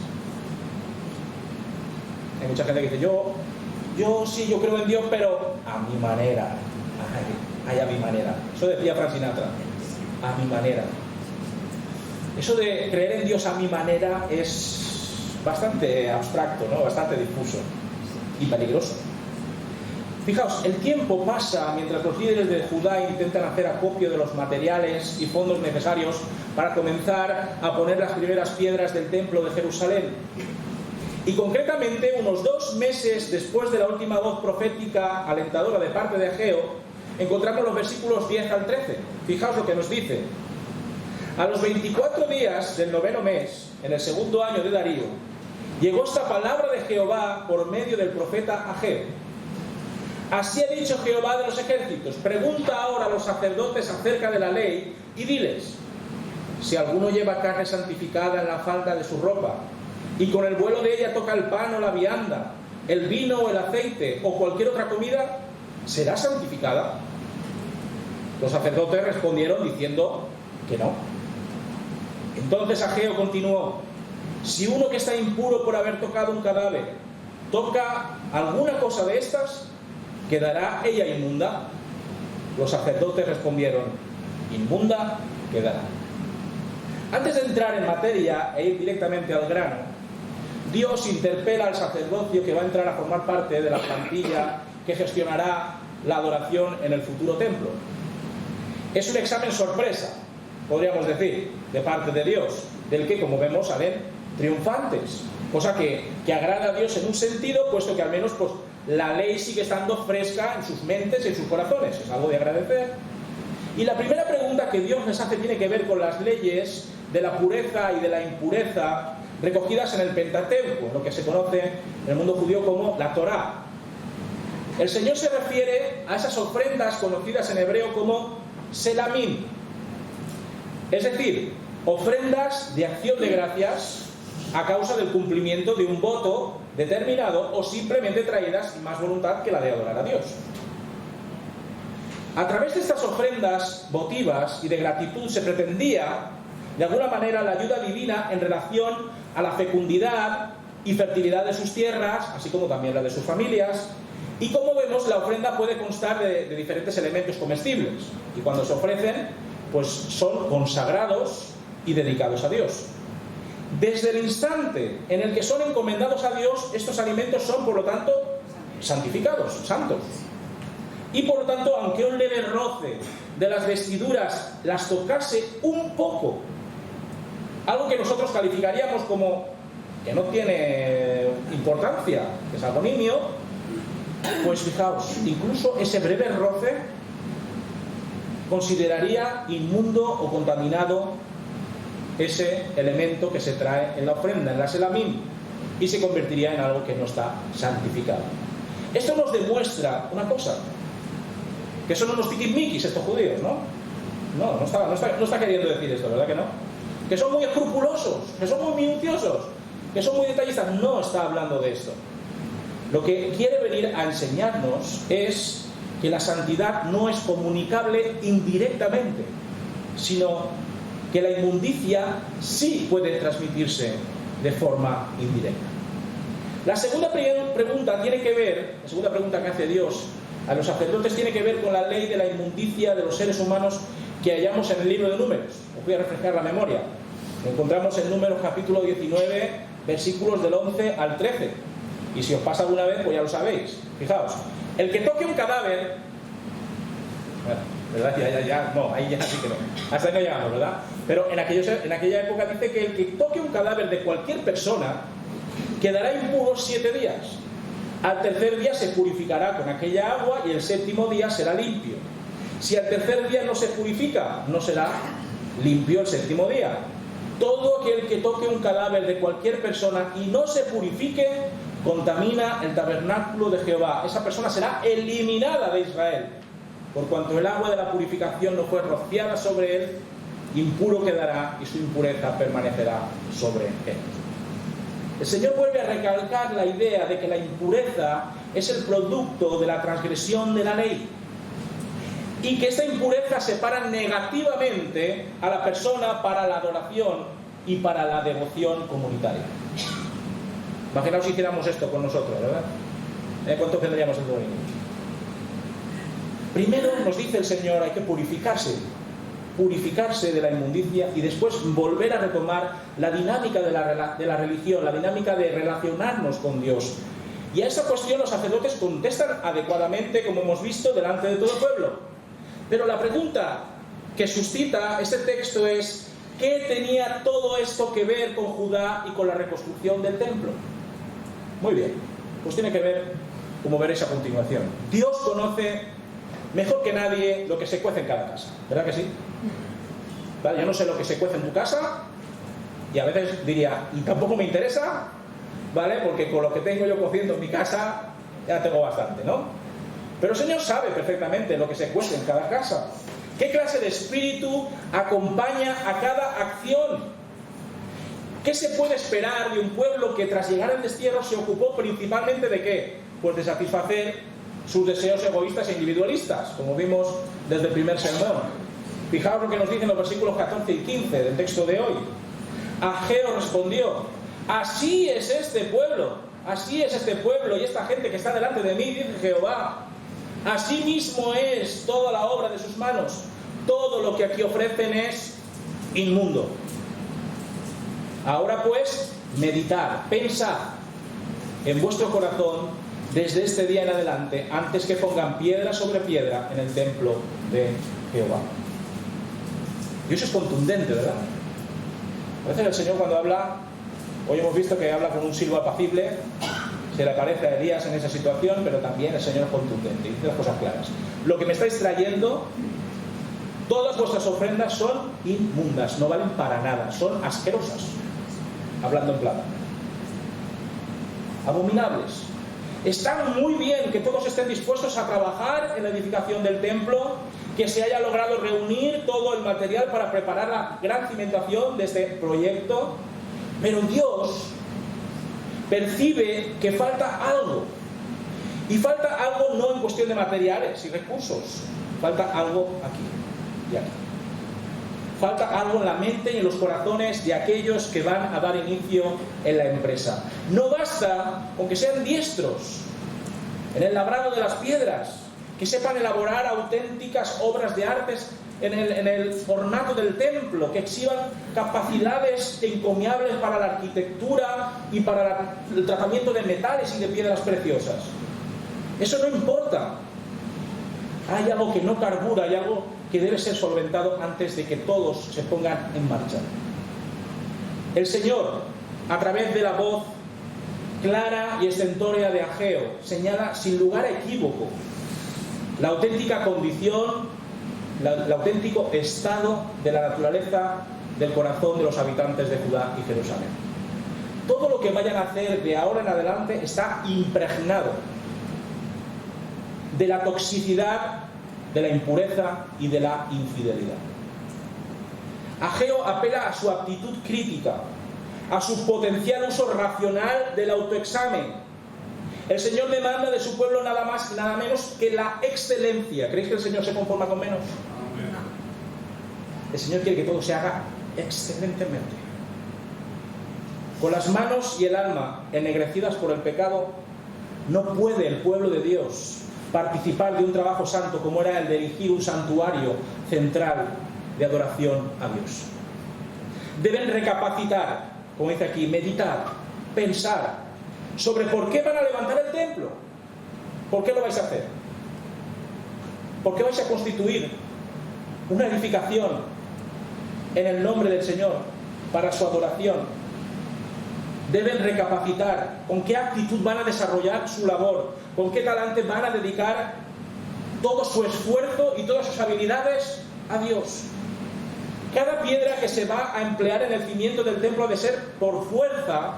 Hay mucha gente que dice, yo sí, yo creo en Dios, pero a mi manera. Ay, a mi manera. Eso decía Frank Sinatra. A mi manera. Eso de creer en Dios a mi manera es bastante abstracto, ¿no? Bastante difuso y peligroso. Fijaos, el tiempo pasa mientras los líderes de Judá intentan hacer acopio de los materiales y fondos necesarios para comenzar a poner las primeras piedras del templo de Jerusalén. Y concretamente, unos 2 meses después de la última voz profética alentadora de parte de Ageo, encontramos los versículos 10 al 13. Fijaos lo que nos dice. A los 24 días del 9º mes, en el 2.º año de Darío, llegó esta palabra de Jehová por medio del profeta Ageo. Así ha dicho Jehová de los ejércitos: pregunta ahora a los sacerdotes acerca de la ley y diles: si alguno lleva carne santificada en la falda de su ropa, y con el vuelo de ella toca el pan o la vianda, el vino o el aceite o cualquier otra comida, ¿será santificada? Los sacerdotes respondieron diciendo que no. Entonces Ageo continuó: si uno que está impuro por haber tocado un cadáver toca alguna cosa de estas, ¿quedará ella inmunda? Los sacerdotes respondieron: inmunda quedará. Antes de entrar en materia e ir directamente al grano, Dios interpela al sacerdocio que va a entrar a formar parte de la plantilla que gestionará la adoración en el futuro templo. Es un examen sorpresa, podríamos decir, de parte de Dios, del que, como vemos, salen triunfantes, cosa que agrada a Dios en un sentido, puesto que al menos pues, la ley sigue estando fresca en sus mentes y en sus corazones. Es algo de agradecer. Y la primera pregunta que Dios les hace tiene que ver con las leyes de la pureza y de la impureza recogidas en el Pentateuco, lo que se conoce en el mundo judío como la Torá. El Señor se refiere a esas ofrendas conocidas en hebreo como selamim, es decir, ofrendas de acción de gracias a causa del cumplimiento de un voto determinado o simplemente traídas sin más voluntad que la de adorar a Dios. A través de estas ofrendas votivas y de gratitud se pretendía, de alguna manera, la ayuda divina en relación a la fecundidad y fertilidad de sus tierras, así como también la de sus familias. Y como vemos, la ofrenda puede constar de diferentes elementos comestibles, y cuando se ofrecen, pues son consagrados y dedicados a Dios. Desde el instante en el que son encomendados a Dios, estos alimentos son, por lo tanto, santificados, santos. Y por lo tanto, aunque un leve roce de las vestiduras las tocase un poco, algo que nosotros calificaríamos como que no tiene importancia, que es algo nimio, pues fijaos, incluso ese breve roce consideraría inmundo o contaminado ese elemento que se trae en la ofrenda, en la selamim, y se convertiría en algo que no está santificado. Esto nos demuestra una cosa, que son unos tiquismiquis estos judíos, ¿no? No está queriendo decir esto, ¿verdad que no? Que son muy escrupulosos, que son muy minuciosos, que son muy detallistas. No está hablando de esto. Lo que quiere venir a enseñarnos es que la santidad no es comunicable indirectamente, sino que la inmundicia sí puede transmitirse de forma indirecta. La segunda pregunta tiene que ver, la segunda pregunta que hace Dios a los sacerdotes tiene que ver con la ley de la inmundicia de los seres humanos que hallamos en el libro de Números. Os voy a refrescar la memoria. Lo encontramos en Números capítulo 19, versículos del 11 al 13. Y si os pasa alguna vez, pues ya lo sabéis. Fijaos, el que toque un cadáver... Bueno, ¿verdad? Ya, no, ahí ya sí que no. Hasta ahí no llegamos, ¿verdad? Pero en aquella época dice que el que toque un cadáver de cualquier persona quedará impuro 7 días. Al tercer día se purificará con aquella agua y el séptimo día será limpio. Si al tercer día no se purifica, no será limpio el séptimo día. Todo aquel que toque un cadáver de cualquier persona y no se purifique, contamina el tabernáculo de Jehová. Esa persona será eliminada de Israel. Por cuanto el agua de la purificación no fue rociada sobre él, impuro quedará y su impureza permanecerá sobre él. El Señor vuelve a recalcar la idea de que la impureza es el producto de la transgresión de la ley y que esta impureza separa negativamente a la persona para la adoración y para la devoción comunitaria. Imaginaos si hiciéramos esto con nosotros, ¿verdad? ¿Cuánto tendríamos el domingo? Primero nos dice el Señor, hay que purificarse de la inmundicia y después volver a retomar la dinámica de la religión, la dinámica de relacionarnos con Dios. Y a esa cuestión los sacerdotes contestan adecuadamente, como hemos visto, delante de todo el pueblo. Pero la pregunta que suscita este texto es, ¿qué tenía todo esto que ver con Judá y con la reconstrucción del templo? Muy bien, pues tiene que ver, como veréis a continuación. Dios conoce mejor que nadie lo que se cuece en cada casa, ¿verdad que sí? ¿Vale? Yo no sé lo que se cuece en tu casa y a veces diría, y tampoco me interesa, ¿vale? Porque con lo que tengo yo cociendo en mi casa ya tengo bastante, ¿no? Pero el Señor sabe perfectamente lo que se cuece en cada casa. ¿Qué clase de espíritu acompaña a cada acción? ¿Qué se puede esperar de un pueblo que tras llegar al destierro se ocupó principalmente de qué? Pues de satisfacer sus deseos egoístas e individualistas, como vimos desde el primer sermón. Fijaos lo que nos dicen los versículos 14 y 15 del texto de hoy. Ageo respondió, así es este pueblo y esta gente que está delante de mí, dice Jehová. Así mismo es toda la obra de sus manos. Todo lo que aquí ofrecen es inmundo. Ahora pues, meditad, pensad en vuestro corazón desde este día en adelante, antes que pongan piedra sobre piedra en el templo de Jehová. Y eso es contundente, ¿verdad? A veces el Señor cuando habla, hoy hemos visto que habla con un silbo apacible, se le aparece a Elías en esa situación, pero también el Señor es contundente y dice las cosas claras. Lo que me estáis trayendo, todas vuestras ofrendas son inmundas, no valen para nada, son asquerosas, hablando en plata, abominables. Está muy bien que todos estén dispuestos a trabajar en la edificación del templo, que se haya logrado reunir todo el material para preparar la gran cimentación de este proyecto, pero Dios percibe que falta algo, y falta algo no en cuestión de materiales y recursos, Falta algo aquí y aquí. Falta algo en la mente y en los corazones de aquellos que van a dar inicio en la empresa. No basta con que sean diestros en el labrado de las piedras, que sepan elaborar auténticas obras de artes en el ornato del templo, que exhiban capacidades encomiables para la arquitectura y para el tratamiento de metales y de piedras preciosas. Eso no importa. Hay algo que no carbura, hay algo que debe ser solventado antes de que todos se pongan en marcha. El Señor, a través de la voz clara y estentórea de Ageo, señala sin lugar a equívoco la auténtica condición, el auténtico estado de la naturaleza del corazón de los habitantes de Judá y Jerusalén. Todo lo que vayan a hacer de ahora en adelante está impregnado de la toxicidad, de la impureza y de la infidelidad. Ageo apela a su aptitud crítica, a su potencial uso racional del autoexamen. El Señor demanda de su pueblo nada más y nada menos que la excelencia. ¿Creéis que el Señor se conforma con menos? El Señor quiere que todo se haga excelentemente. Con las manos y el alma ennegrecidas por el pecado, no puede el pueblo de Dios participar de un trabajo santo como era el de erigir un santuario central de adoración a Dios. Deben recapacitar, como dice aquí, meditar, pensar sobre por qué van a levantar el templo. ¿Por qué lo vais a hacer? ¿Por qué vais a constituir una edificación en el nombre del Señor para su adoración? Deben recapacitar con qué actitud van a desarrollar su labor, con qué talante van a dedicar todo su esfuerzo y todas sus habilidades a Dios. Cada piedra que se va a emplear en el cimiento del templo ha de ser por fuerza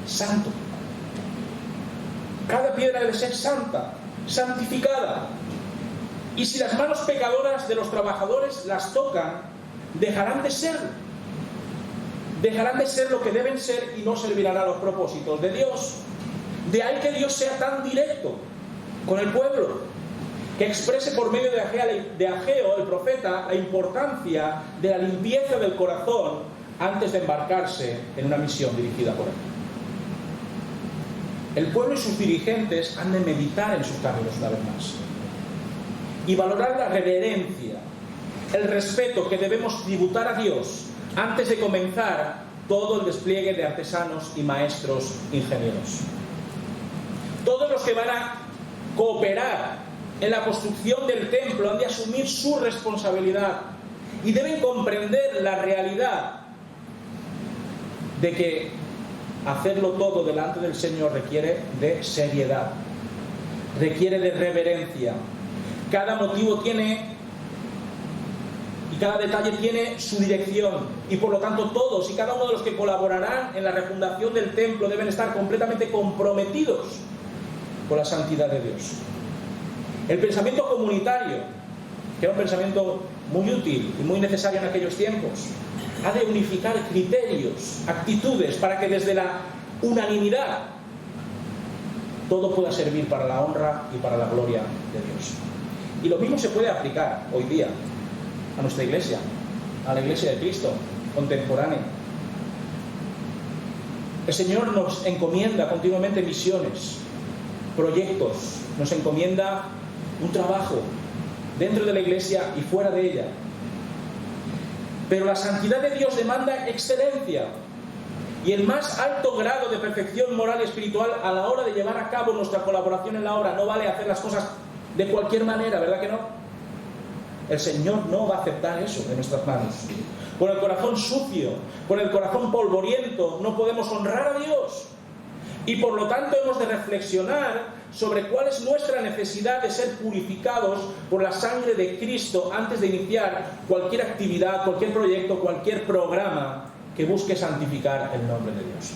santo. Cada piedra debe ser santa, santificada. Y si las manos pecadoras de los trabajadores las tocan, dejarán de ser lo que deben ser y no servirán a los propósitos de Dios. De ahí que Dios sea tan directo con el pueblo, que exprese por medio de Ageo, el profeta, la importancia de la limpieza del corazón antes de embarcarse en una misión dirigida por él. El pueblo y sus dirigentes han de meditar en sus caminos una vez más y valorar la reverencia, el respeto que debemos tributar a Dios antes de comenzar todo el despliegue de artesanos y maestros ingenieros. Todos los que van a cooperar en la construcción del templo han de asumir su responsabilidad y deben comprender la realidad de que hacerlo todo delante del Señor requiere de seriedad, requiere de reverencia. Cada motivo tiene y cada detalle tiene su dirección, y por lo tanto todos y cada uno de los que colaborarán en la refundación del templo deben estar completamente comprometidos con la santidad de Dios. El pensamiento comunitario, que era un pensamiento muy útil y muy necesario en aquellos tiempos, ha de unificar criterios, actitudes, para que desde la unanimidad todo pueda servir para la honra y para la gloria de Dios. Y lo mismo se puede aplicar hoy día a nuestra iglesia, a la iglesia de Cristo contemporánea. El Señor nos encomienda continuamente misiones, proyectos, nos encomienda un trabajo dentro de la iglesia y fuera de ella. Pero la santidad de Dios demanda excelencia y el más alto grado de perfección moral y espiritual a la hora de llevar a cabo nuestra colaboración en la obra. No vale hacer las cosas de cualquier manera, ¿verdad que no? El Señor no va a aceptar eso de nuestras manos. Con el corazón sucio, con el corazón polvoriento, no podemos honrar a Dios. Y por lo tanto hemos de reflexionar sobre cuál es nuestra necesidad de ser purificados por la sangre de Cristo antes de iniciar cualquier actividad, cualquier proyecto, cualquier programa que busque santificar el nombre de Dios.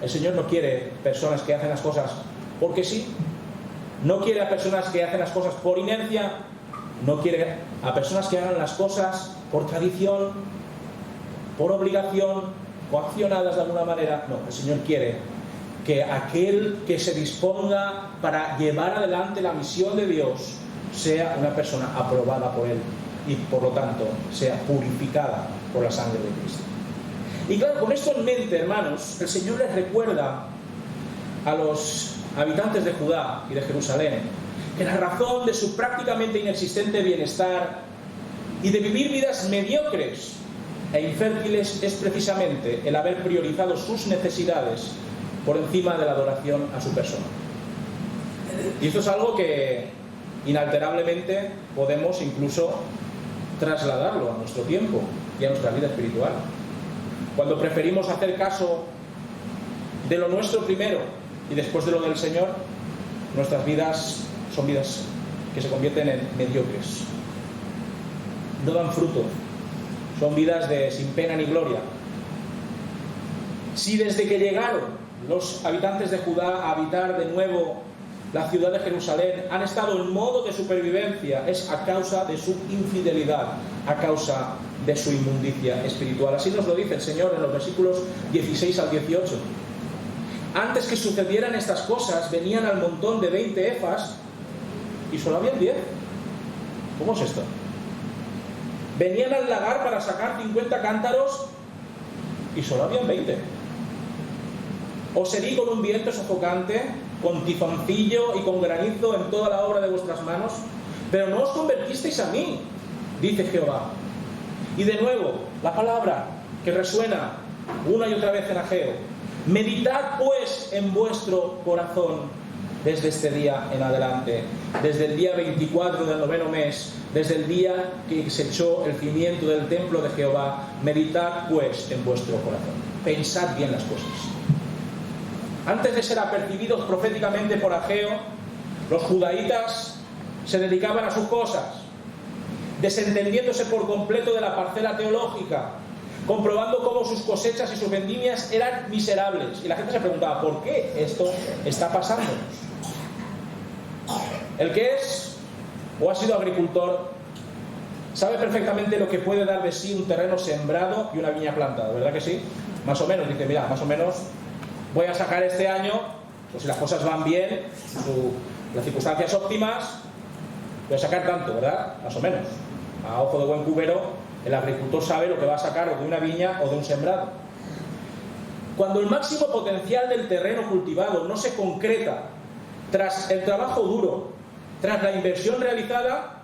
El Señor no quiere personas que hacen las cosas porque sí, no quiere a personas que hacen las cosas por inercia, no quiere a personas que hagan las cosas por tradición, por obligación, coaccionadas de alguna manera. No, el Señor quiere que aquel que se disponga para llevar adelante la misión de Dios sea una persona aprobada por Él y por lo tanto sea purificada por la sangre de Cristo. Y claro, con esto en mente, hermanos, el Señor les recuerda a los habitantes de Judá y de Jerusalén que la razón de su prácticamente inexistente bienestar y de vivir vidas mediocres e infértiles es precisamente el haber priorizado sus necesidades por encima de la adoración a su persona. Y esto es algo que inalterablemente podemos incluso trasladarlo a nuestro tiempo y a nuestra vida espiritual. Cuando preferimos hacer caso de lo nuestro primero y después de lo del Señor, nuestras vidas son vidas que se convierten en mediocres. No dan fruto. Son vidas de sin pena ni gloria. Si desde que llegaron los habitantes de Judá a habitar de nuevo la ciudad de Jerusalén han estado en modo de supervivencia, es a causa de su infidelidad, a causa de su inmundicia espiritual. Así nos lo dice el Señor en los versículos 16 al 18. Antes que sucedieran estas cosas, venían al montón de 20 efas y solo habían 10. ¿Cómo es esto? Venían al lagar para sacar 50 cántaros y solo habían 20. Os herí con un viento sofocante, con tizoncillo y con granizo en toda la obra de vuestras manos, pero no os convertisteis a mí, dice Jehová. Y de nuevo, la palabra que resuena una y otra vez en Ageo: meditad pues en vuestro corazón desde este día en adelante, desde el día 24 del 9º mes, desde el día que se echó el cimiento del templo de Jehová, meditad pues en vuestro corazón. Pensad bien las cosas. Antes de ser apercibidos proféticamente por Ageo, los judaítas se dedicaban a sus cosas, desentendiéndose por completo de la parcela teológica, comprobando cómo sus cosechas y sus vendimias eran miserables. Y la gente se preguntaba, ¿por qué esto está pasando? El que es o ha sido agricultor sabe perfectamente lo que puede dar de sí un terreno sembrado y una viña plantada, ¿verdad que sí? Más o menos, dice, mira, más o menos voy a sacar este año, pues si las cosas van bien, las circunstancias óptimas, voy a sacar tanto, ¿verdad? Más o menos. A ojo de buen cubero, el agricultor sabe lo que va a sacar o de una viña o de un sembrado. Cuando el máximo potencial del terreno cultivado no se concreta tras el trabajo duro, tras la inversión realizada,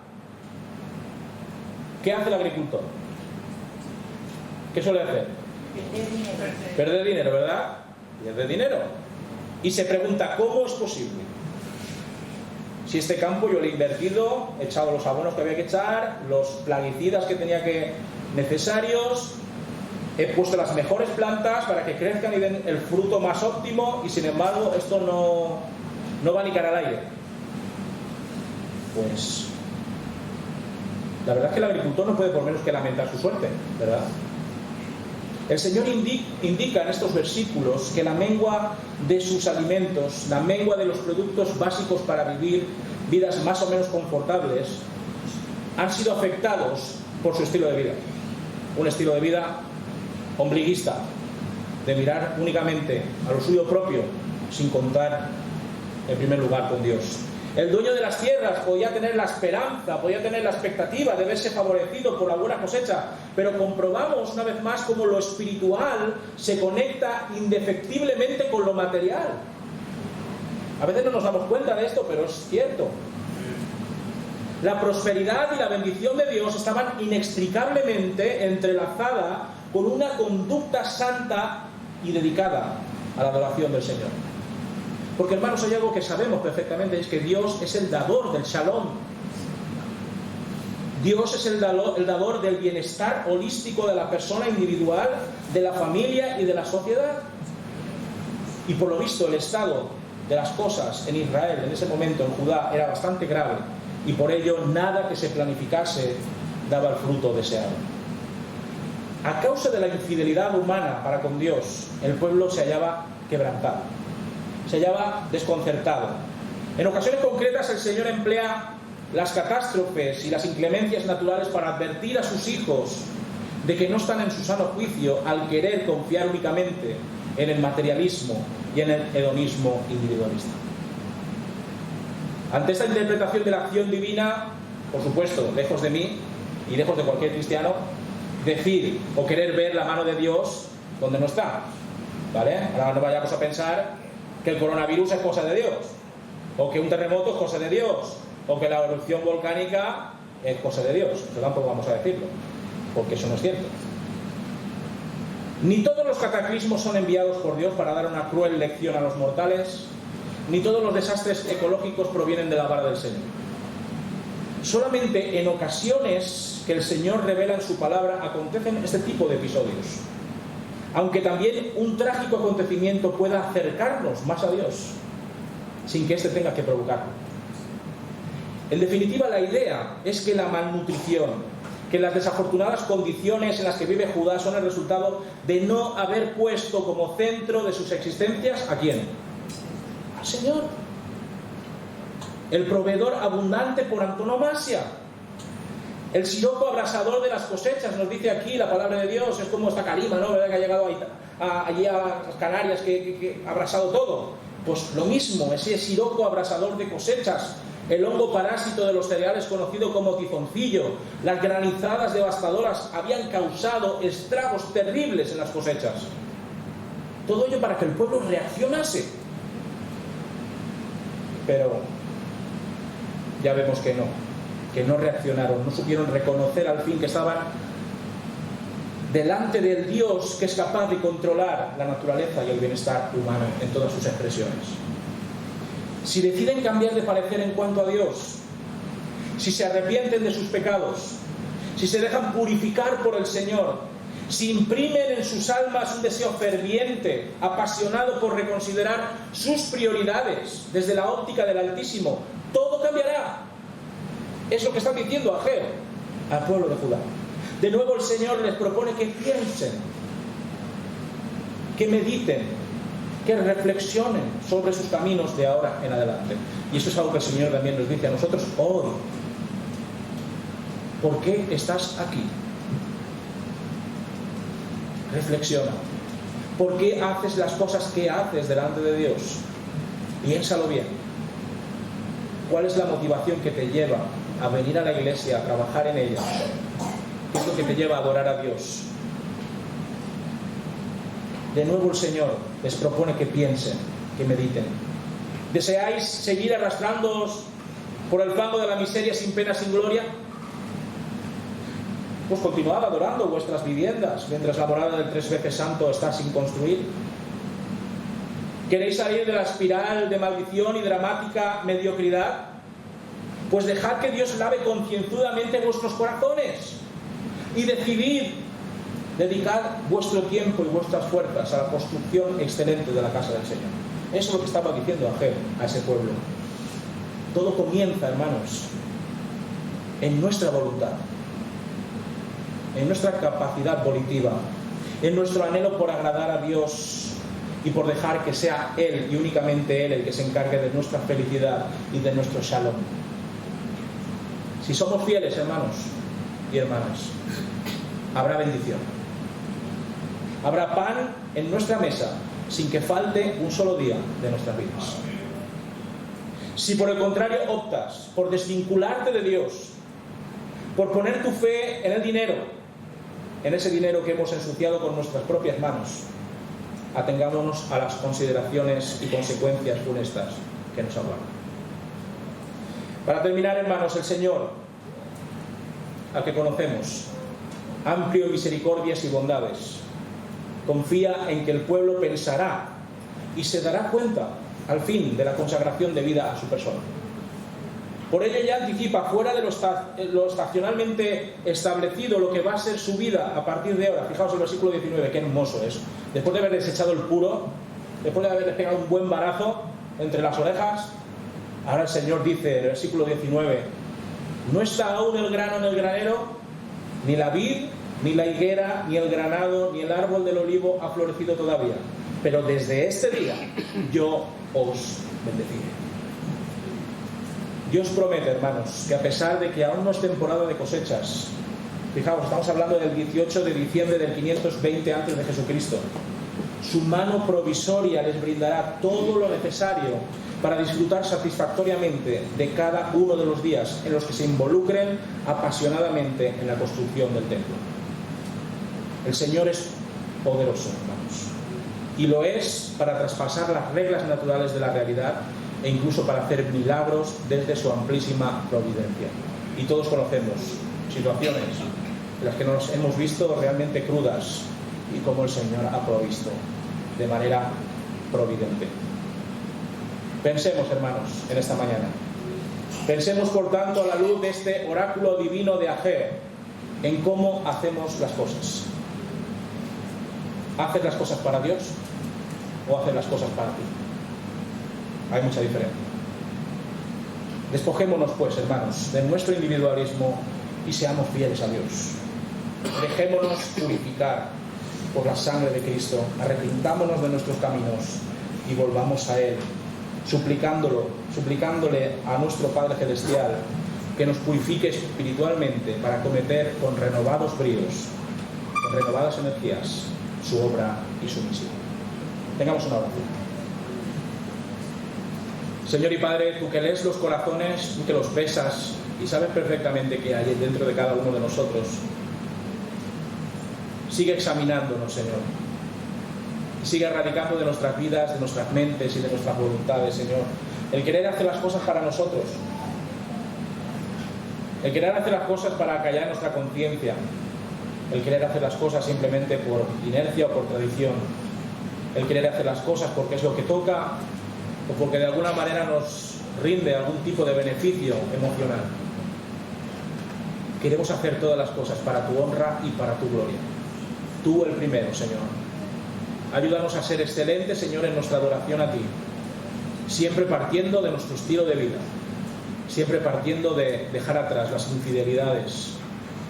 ¿qué hace el agricultor? ¿Qué suele hacer? Perder dinero, ¿verdad? Pierde dinero. Y se pregunta, ¿cómo es posible? Si este campo yo le he invertido, he echado los abonos que había que echar, los plaguicidas que tenía que necesarios, he puesto las mejores plantas para que crezcan y den el fruto más óptimo, y sin embargo esto no va ni cara al aire. Pues la verdad es que el agricultor no puede por menos que lamentar su suerte, ¿verdad? El Señor indica en estos versículos que la mengua de sus alimentos, la mengua de los productos básicos para vivir vidas más o menos confortables, han sido afectados por su estilo de vida. Un estilo de vida ombliguista, de mirar únicamente a lo suyo propio, sin contar en primer lugar con Dios. El dueño de las tierras podía tener la esperanza, podía tener la expectativa de verse favorecido por la buena cosecha, pero comprobamos una vez más cómo lo espiritual se conecta indefectiblemente con lo material. A veces no nos damos cuenta de esto, pero es cierto. La prosperidad y la bendición de Dios estaban inextricablemente entrelazadas con una conducta santa y dedicada a la adoración del Señor. Porque, hermanos, hay algo que sabemos perfectamente, es que Dios es el dador del shalom. Dios es el dador del bienestar holístico de la persona individual, de la familia y de la sociedad. Y por lo visto el estado de las cosas en Israel, en ese momento en Judá, era bastante grave, y por ello nada que se planificase daba el fruto deseado. A causa de la infidelidad humana para con Dios, el pueblo se hallaba quebrantado, se hallaba desconcertado. En ocasiones concretas el Señor emplea las catástrofes y las inclemencias naturales para advertir a sus hijos de que no están en su sano juicio al querer confiar únicamente en el materialismo y en el hedonismo individualista. Ante esta interpretación de la acción divina, por supuesto, lejos de mí y lejos de cualquier cristiano, decir o querer ver la mano de Dios donde no está, ¿vale? Ahora no vayamos a pensar que el coronavirus es cosa de Dios, o que un terremoto es cosa de Dios, o que la erupción volcánica es cosa de Dios. Eso tampoco vamos a decirlo, porque eso no es cierto. Ni todos los cataclismos son enviados por Dios para dar una cruel lección a los mortales, ni todos los desastres ecológicos provienen de la vara del Señor. Solamente en ocasiones que el Señor revela en su palabra acontecen este tipo de episodios, aunque también un trágico acontecimiento pueda acercarnos más a Dios sin que éste tenga que provocarlo. En definitiva, la idea es que la malnutrición, que las desafortunadas condiciones en las que vive Judá son el resultado de no haber puesto como centro de sus existencias ¿a quién? Al Señor, el proveedor abundante por antonomasia, el siroco abrasador de las cosechas. Nos dice aquí la palabra de Dios, es como esta Calima, ¿no? ¿Verdad? Que ha llegado allí a las Canarias, que ha abrasado todo. Pues lo mismo, ese siroco abrasador de cosechas, el hongo parásito de los cereales conocido como tizoncillo, las granizadas devastadoras habían causado estragos terribles en las cosechas. Todo ello para que el pueblo reaccionase. Pero ya vemos que no reaccionaron, no supieron reconocer al fin que estaban delante del Dios que es capaz de controlar la naturaleza y el bienestar humano en todas sus expresiones. Si deciden cambiar de parecer en cuanto a Dios, si se arrepienten de sus pecados, si se dejan purificar por el Señor, si imprimen en sus almas un deseo ferviente, apasionado por reconsiderar sus prioridades desde la óptica del Altísimo, todo cambiará. Es lo que están diciendo Ageo al pueblo de Judá. De nuevo el Señor les propone que piensen, que mediten, que reflexionen sobre sus caminos de ahora en adelante. Y eso es algo que el Señor también nos dice a nosotros hoy. ¿Por qué estás aquí? Reflexiona. ¿Por qué haces las cosas que haces delante de Dios? Piénsalo bien. ¿Cuál es la motivación que te lleva a venir a la iglesia, a trabajar en ella? ¿Qué es lo que te lleva a adorar a Dios? De nuevo el Señor les propone que piensen, que mediten. ¿Deseáis seguir arrastrándoos por el fango de la miseria sin pena, sin gloria? Pues continuad adorando vuestras viviendas mientras la morada del 3 veces santo está sin construir. ¿Queréis salir de la espiral de maldición y dramática mediocridad? Pues dejad que Dios lave concienzudamente vuestros corazones y decidid dedicar vuestro tiempo y vuestras fuerzas a la construcción excelente de la casa del Señor. Eso es lo que estaba diciendo Ageo a ese pueblo. Todo comienza, hermanos, en nuestra voluntad, en nuestra capacidad volitiva, en nuestro anhelo por agradar a Dios y por dejar que sea Él y únicamente Él el que se encargue de nuestra felicidad y de nuestro shalom. Si somos fieles, hermanos y hermanas, habrá bendición. Habrá pan en nuestra mesa sin que falte un solo día de nuestras vidas. Si por el contrario optas por desvincularte de Dios, por poner tu fe en el dinero, en ese dinero que hemos ensuciado con nuestras propias manos, atengámonos a las consideraciones y consecuencias funestas que nos aguardan. Para terminar, hermanos, el Señor, al que conocemos, amplio en misericordias y bondades, confía en que el pueblo pensará y se dará cuenta, al fin, de la consagración de vida a su persona. Por ello ya anticipa, fuera de lo estacionalmente establecido, lo que va a ser su vida a partir de ahora. Fijaos el versículo 19, qué hermoso es. Después de haberles echado el puro, después de haberles pegado un buen barazo entre las orejas, ahora el Señor dice en el versículo 19, no está aún el grano en el granero, ni la vid, ni la higuera, ni el granado, ni el árbol del olivo ha florecido todavía. Pero desde este día yo os bendeciré. Dios promete, hermanos, que a pesar de que aún no es temporada de cosechas, fijaos, estamos hablando del 18 de diciembre del 520 antes de Jesucristo, Su mano provisoria les brindará todo lo necesario para disfrutar satisfactoriamente de cada uno de los días en los que se involucren apasionadamente en la construcción del templo. El Señor es poderoso, hermanos, y lo es para traspasar las reglas naturales de la realidad e incluso para hacer milagros desde su amplísima providencia. Y todos conocemos situaciones en las que nos hemos visto realmente crudas y cómo el Señor ha provisto de manera providente. Pensemos, hermanos, en esta mañana. Pensemos, por tanto, a la luz de este oráculo divino de Ageo, en cómo hacemos las cosas. ¿Haces las cosas para Dios o haces las cosas para ti? Hay mucha diferencia. Despojémonos, pues, hermanos, de nuestro individualismo y seamos fieles a Dios. Dejémonos purificar por la sangre de Cristo, arrepentámonos de nuestros caminos y volvamos a Él, suplicándole a nuestro Padre Celestial que nos purifique espiritualmente para cometer con renovados bríos, con renovadas energías, su obra y su misión. Tengamos una oración. Señor y Padre, tú que lees los corazones, tú que los pesas y sabes perfectamente qué hay dentro de cada uno de nosotros, sigue examinándonos, Señor. Sigue erradicando de nuestras vidas, de nuestras mentes y de nuestras voluntades, Señor, el querer hacer las cosas para nosotros, el querer hacer las cosas para acallar nuestra conciencia, el querer hacer las cosas simplemente por inercia o por tradición, el querer hacer las cosas porque es lo que toca o porque de alguna manera nos rinde algún tipo de beneficio emocional. Queremos hacer todas las cosas para tu honra y para tu gloria. Tú el primero, Señor. Ayúdanos a ser excelentes, Señor, en nuestra adoración a ti, siempre partiendo de nuestro estilo de vida, siempre partiendo de dejar atrás las infidelidades,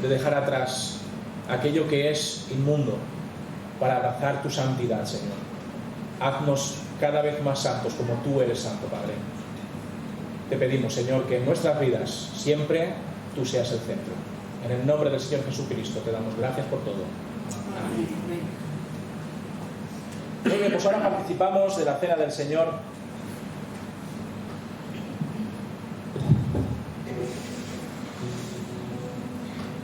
de dejar atrás aquello que es inmundo, para abrazar tu santidad, Señor. Haznos cada vez más santos como tú eres santo, Padre. Te pedimos, Señor, que en nuestras vidas siempre tú seas el centro. En el nombre del Señor Jesucristo te damos gracias por todo. Amén. Muy bien, pues ahora participamos de la cena del Señor.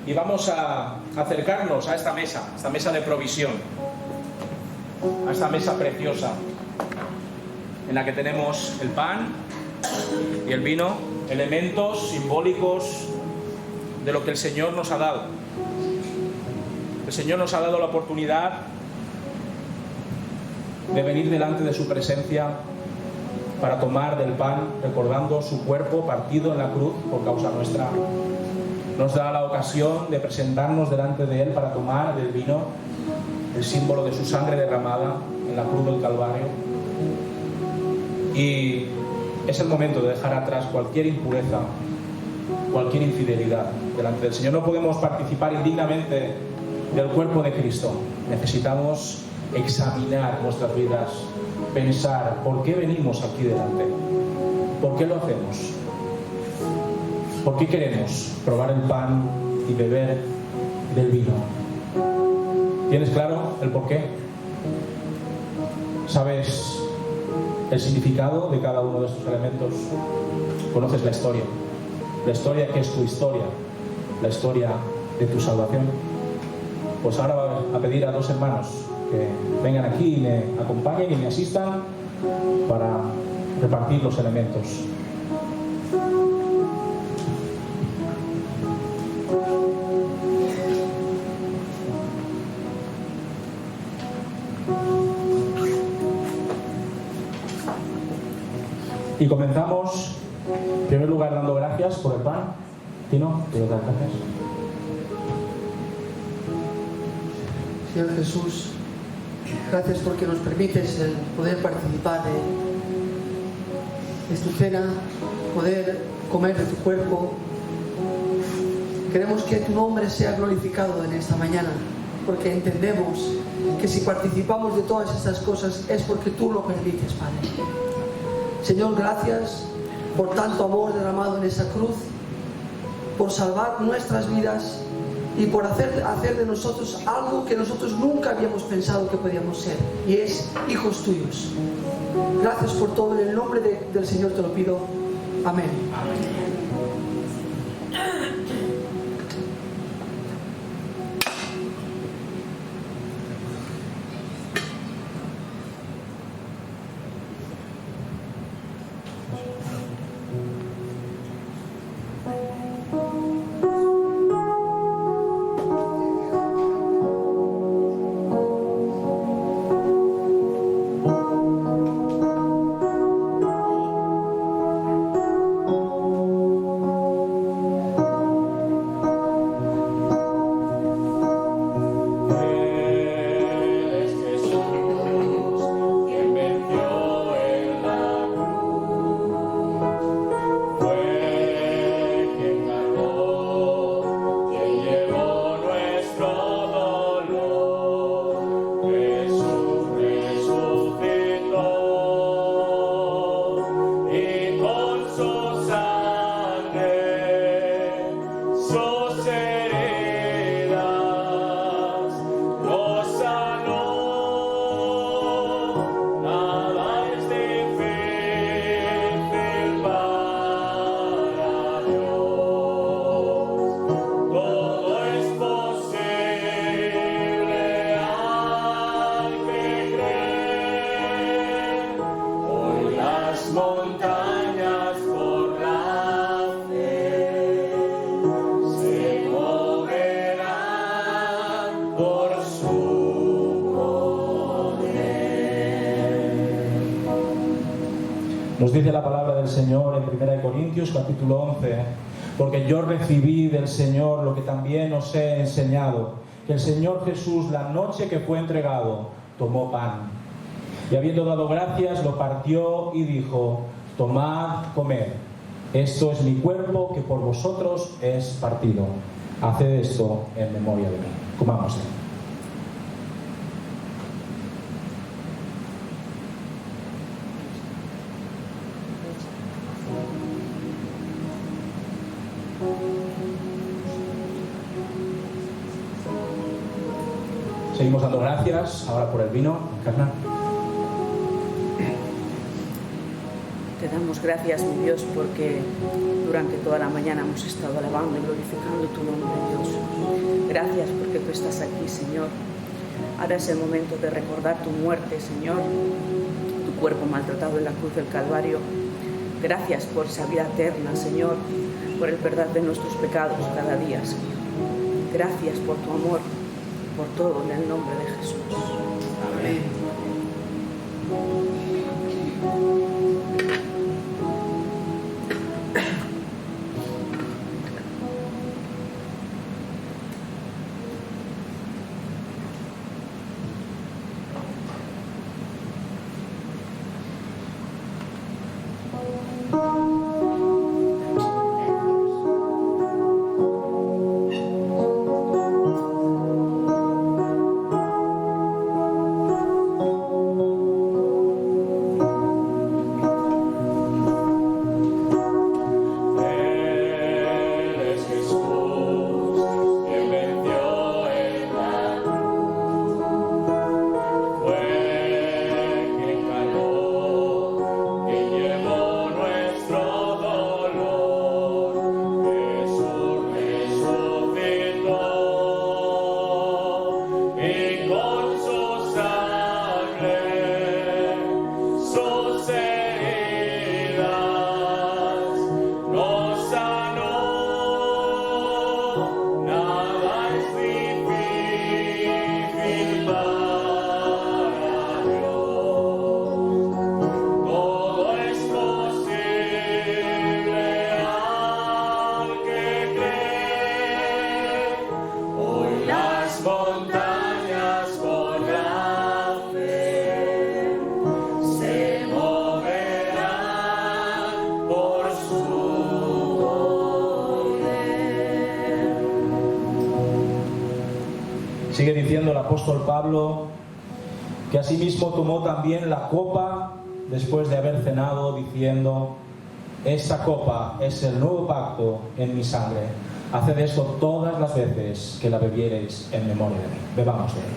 Y vamos a acercarnos a esta mesa de provisión, a esta mesa preciosa, en la que tenemos el pan y el vino, elementos simbólicos de lo que el Señor nos ha dado. El Señor nos ha dado la oportunidad de venir delante de su presencia para tomar del pan, recordando su cuerpo partido en la cruz por causa nuestra. Nos da la ocasión de presentarnos delante de Él para tomar del vino, el símbolo de su sangre derramada en la cruz del Calvario. Y es el momento de dejar atrás cualquier impureza, cualquier infidelidad delante del Señor. No podemos participar indignamente del cuerpo de Cristo. Necesitamos examinar nuestras vidas, pensar por qué venimos aquí delante, por qué lo hacemos, por qué queremos probar el pan y beber del vino. ¿Tienes claro el por qué? ¿Sabes el significado de cada uno de estos elementos? ¿Conoces la historia que es tu historia, la historia de tu salvación? Pues ahora voy a pedir a dos hermanos que vengan aquí y me acompañen y me asistan para repartir los elementos. Y comenzamos, en primer lugar, dando gracias por el pan. Tino, te doy las gracias. Señor Jesús, gracias porque nos permites el poder participar de tu cena, poder comer de tu cuerpo. Queremos que tu nombre sea glorificado en esta mañana, porque entendemos que si participamos de todas estas cosas es porque tú lo permites, Padre. Señor, gracias por tanto amor derramado en esa cruz, por salvar nuestras vidas y por hacer de nosotros algo que nosotros nunca habíamos pensado que podíamos ser, y es hijos tuyos. Gracias por todo, en el nombre del Señor te lo pido. Amén. Nos dice la palabra del Señor en 1 Corintios capítulo 11, porque yo recibí del Señor lo que también os he enseñado, que el Señor Jesús, la noche que fue entregado, tomó pan, y habiendo dado gracias, lo partió y dijo: tomad, comed, esto es mi cuerpo que por vosotros es partido. Haced esto en memoria de mí. Comamos. Seguimos dando gracias ahora por el vino. Encarna. Te damos gracias, mi Dios, porque durante toda la mañana hemos estado alabando y glorificando tu nombre, Dios. Gracias porque tú estás aquí, Señor. Ahora es el momento de recordar tu muerte, Señor, tu cuerpo maltratado en la cruz del Calvario. Gracias por esa vida eterna, Señor, por el perdón de nuestros pecados cada día, Señor. Gracias por tu amor, por todo, en el nombre de Jesús. Amén. Sigue diciendo el apóstol Pablo que asimismo tomó también la copa después de haber cenado, diciendo: esta copa es el nuevo pacto en mi sangre. Haced esto todas las veces que la bebiereis en memoria de mí. Bebamos de ella.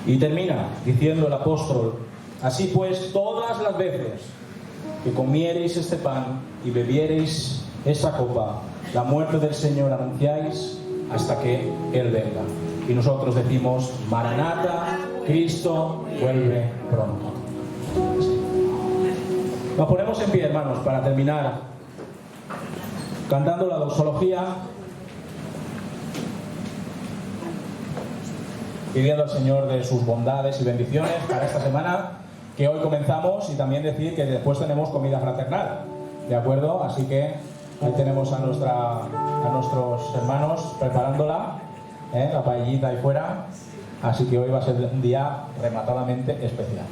Y termina diciendo el apóstol: así pues, todas las veces que comiereis este pan y bebiereis esta copa, la muerte del Señor anunciáis hasta que Él venga. Y nosotros decimos: Maranata, Cristo vuelve pronto. Nos ponemos en pie, hermanos, para terminar cantando la doxología, pidiendo al Señor de sus bondades y bendiciones para esta semana que hoy comenzamos, y también decir que después tenemos comida fraternal, ¿de acuerdo? Así que ahí tenemos a nuestros hermanos preparándola, la paellita ahí fuera, así que hoy va a ser un día rematadamente especial.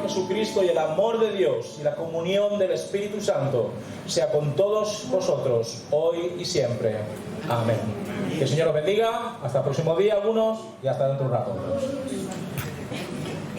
Jesucristo y el amor de Dios y la comunión del Espíritu Santo sea con todos vosotros, hoy y siempre. Amén. Que el Señor os bendiga. Hasta el próximo día, algunos, y hasta dentro de un rato.